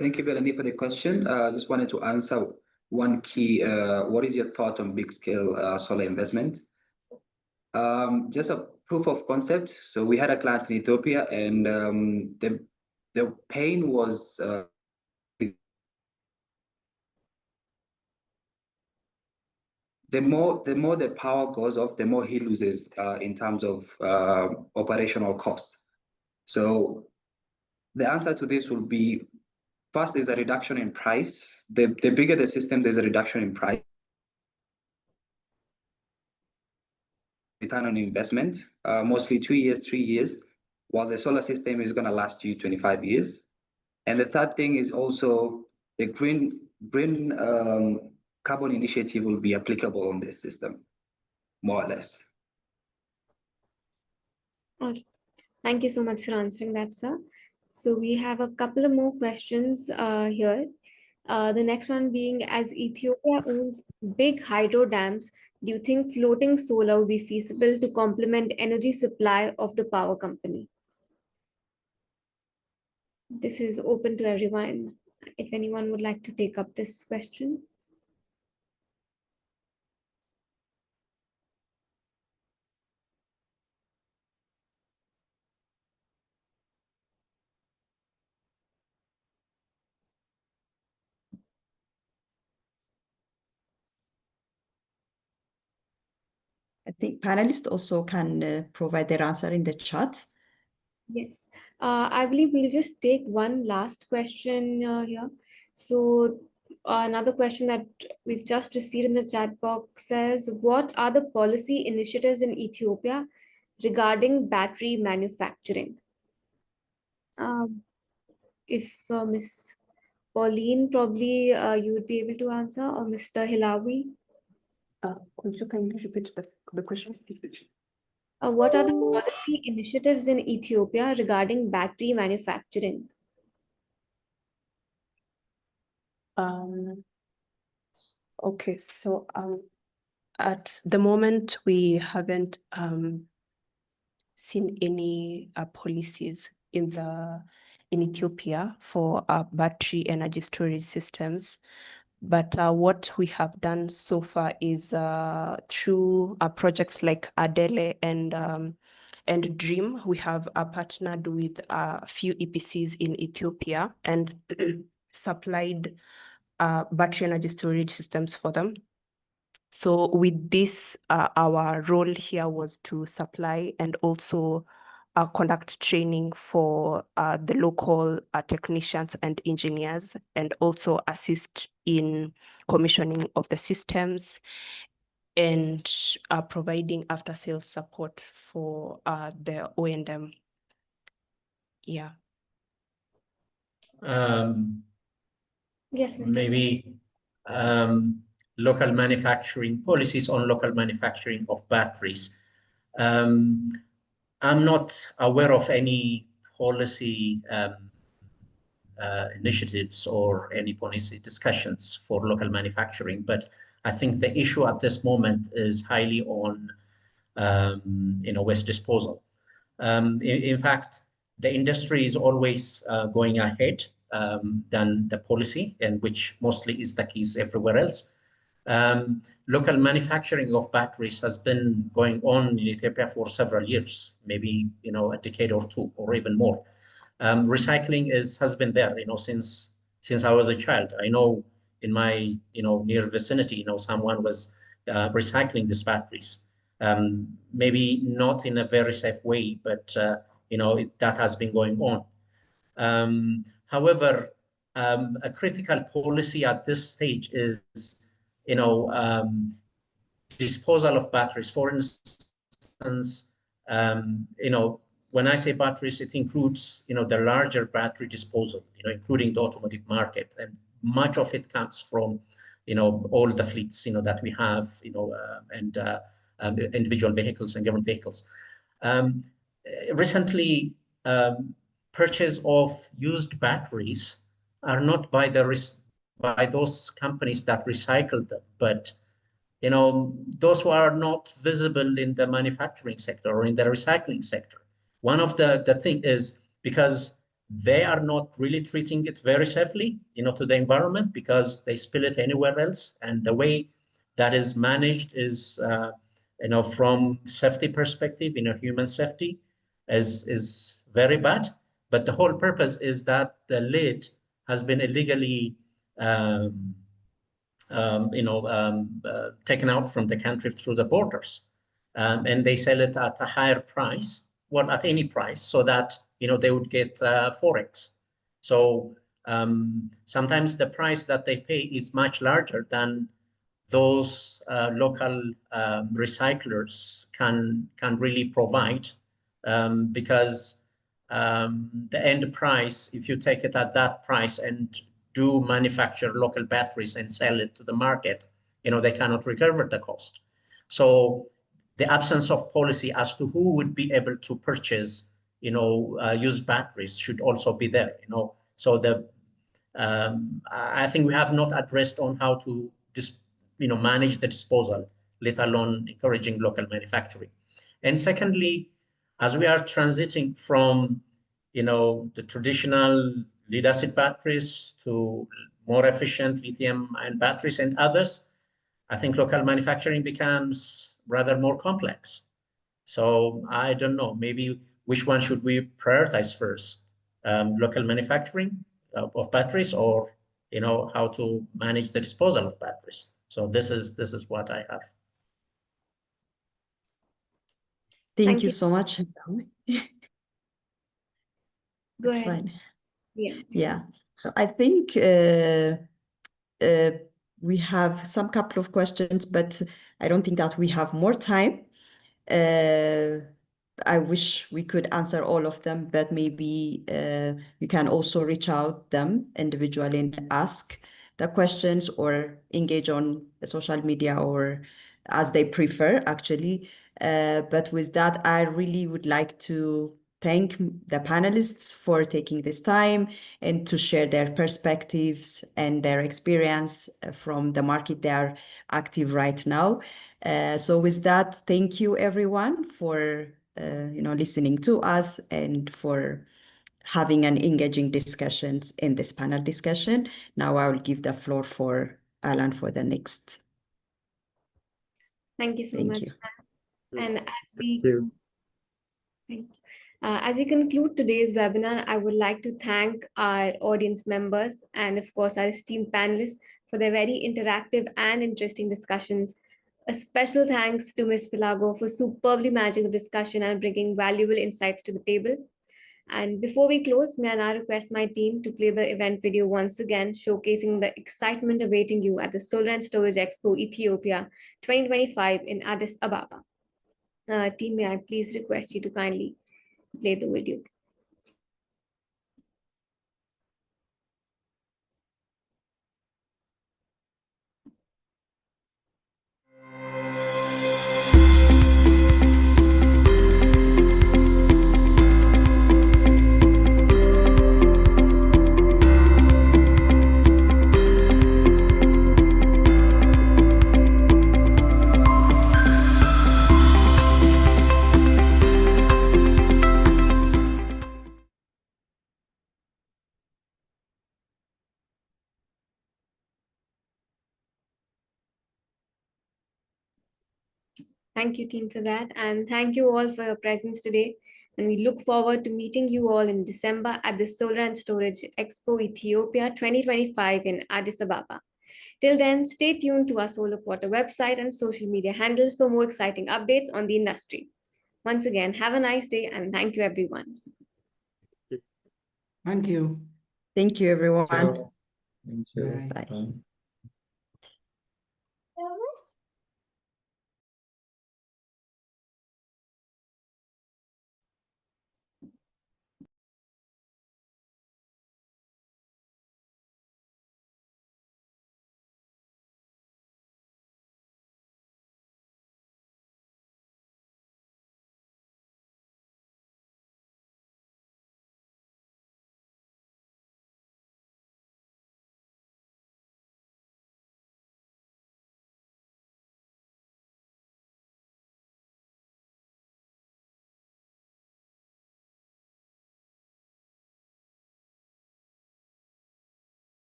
thank you, Melanie, for the question. Just wanted to answer one key. What is your thought on big scale solar investment? Just a proof of concept. So we had a client in Ethiopia, and the pain was the more the power goes off, the more he loses in terms of operational cost. So the answer to this will be, first, there's a reduction in price. The bigger the system, there's a reduction in price. Return on investment, mostly 2 years, 3 years, while the solar system is going to last you 25 years. And the third thing is also the green carbon initiative will be applicable on this system, more or less. All right. Thank you so much for answering that, sir. So we have a couple of more questions here. The next one being, as Ethiopia owns big hydro dams, do you think floating solar would be feasible to complement energy supply of the power company? This is open to everyone. If anyone would like to take up this question. I think panelists also can provide their answer in the chat. Yes. I believe we'll just take one last question here. So, another question that we've just received in the chat box says, what are the policy initiatives in Ethiopia regarding battery manufacturing? If Miss Pauline, probably you would be able to answer, or Mr. Hilawi. Could you kindly repeat the question? What are the policy initiatives in Ethiopia regarding battery manufacturing? Okay, so at the moment we haven't seen any policies in Ethiopia for battery energy storage systems. But what we have done so far is through projects like Adele and Dream, we have partnered with a few EPCs in Ethiopia and supplied battery energy storage systems for them. So with this, our role here was to supply and also conduct training for the local technicians and engineers, and also assist in commissioning of the systems and providing after-sales support for the O&M. Yeah. Yes, Mr. Maybe local manufacturing policies on local manufacturing of batteries. I'm not aware of any policy initiatives or any policy discussions for local manufacturing, but I think the issue at this moment is highly on waste disposal. In fact, the industry is always going ahead than the policy, and which mostly is the case everywhere else. Local manufacturing of batteries has been going on in Ethiopia for several years, maybe a decade or two, or even more. Recycling has been there, since I was a child. I know in my near vicinity, someone was recycling these batteries. Maybe not in a very safe way, but that has been going on. However, a critical policy at this stage is, disposal of batteries. For instance, when I say batteries, it includes, the larger battery disposal, including the automotive market, and much of it comes from, all the fleets, that we have, and individual vehicles and government vehicles. Recently, purchase of used batteries are not by those companies that recycle them, but those who are not visible in the manufacturing sector or in the recycling sector. One of the thing is because they are not really treating it very safely, to the environment, because they spill it anywhere else. And the way that is managed is, from safety perspective, human safety is very bad. But the whole purpose is that the lid has been illegally taken out from the country through the borders, and they sell it at a higher price, well, at any price, so that they would get forex. So sometimes the price that they pay is much larger than those local recyclers can really provide, because the end price, if you take it at that price and do manufacture local batteries and sell it to the market, they cannot recover the cost. So the absence of policy as to who would be able to purchase, used batteries should also be there. So I think we have not addressed on how to manage the disposal, let alone encouraging local manufacturing. And secondly, as we are transiting from the traditional lead acid batteries to more efficient lithium-ion batteries and others, I think local manufacturing becomes rather more complex. So I don't know, maybe which one should we prioritize first? Local manufacturing of batteries, or how to manage the disposal of batteries. So this is what I have. Thank you so much. Go That's ahead. fine. Yeah. Yeah. So I think we have some couple of questions, but I don't think that we have more time. I wish we could answer all of them, but maybe you can also reach out them individually and ask the questions or engage on social media or as they prefer, actually. But with that, I really would like to thank the panelists for taking this time and to share their perspectives and their experience from the market they are active right now. So with that, thank you everyone for listening to us and for having an engaging discussions in this panel discussion. Now I will give the floor for Alan for the next. Thank you so Thank much. you. And Thank you. as we conclude today's webinar, I would like to thank our audience members and, of course, our esteemed panelists for their very interactive and interesting discussions. A special thanks to Ms. Filago for superbly managing the discussion and bringing valuable insights to the table. And before we close, may I now request my team to play the event video once again, showcasing the excitement awaiting you at the Solar and Storage Expo Ethiopia 2025 in Addis Ababa. Team, may I please request you to kindly play the video. Thank you, team, for that. And thank you all for your presence today. And we look forward to meeting you all in December at the Solar and Storage Expo Ethiopia 2025 in Addis Ababa. Till then, stay tuned to our Solar Portal website and social media handles for more exciting updates on the industry. Once again, have a nice day and thank you, everyone. Thank you. Thank you, everyone. Thank you. Bye. Bye.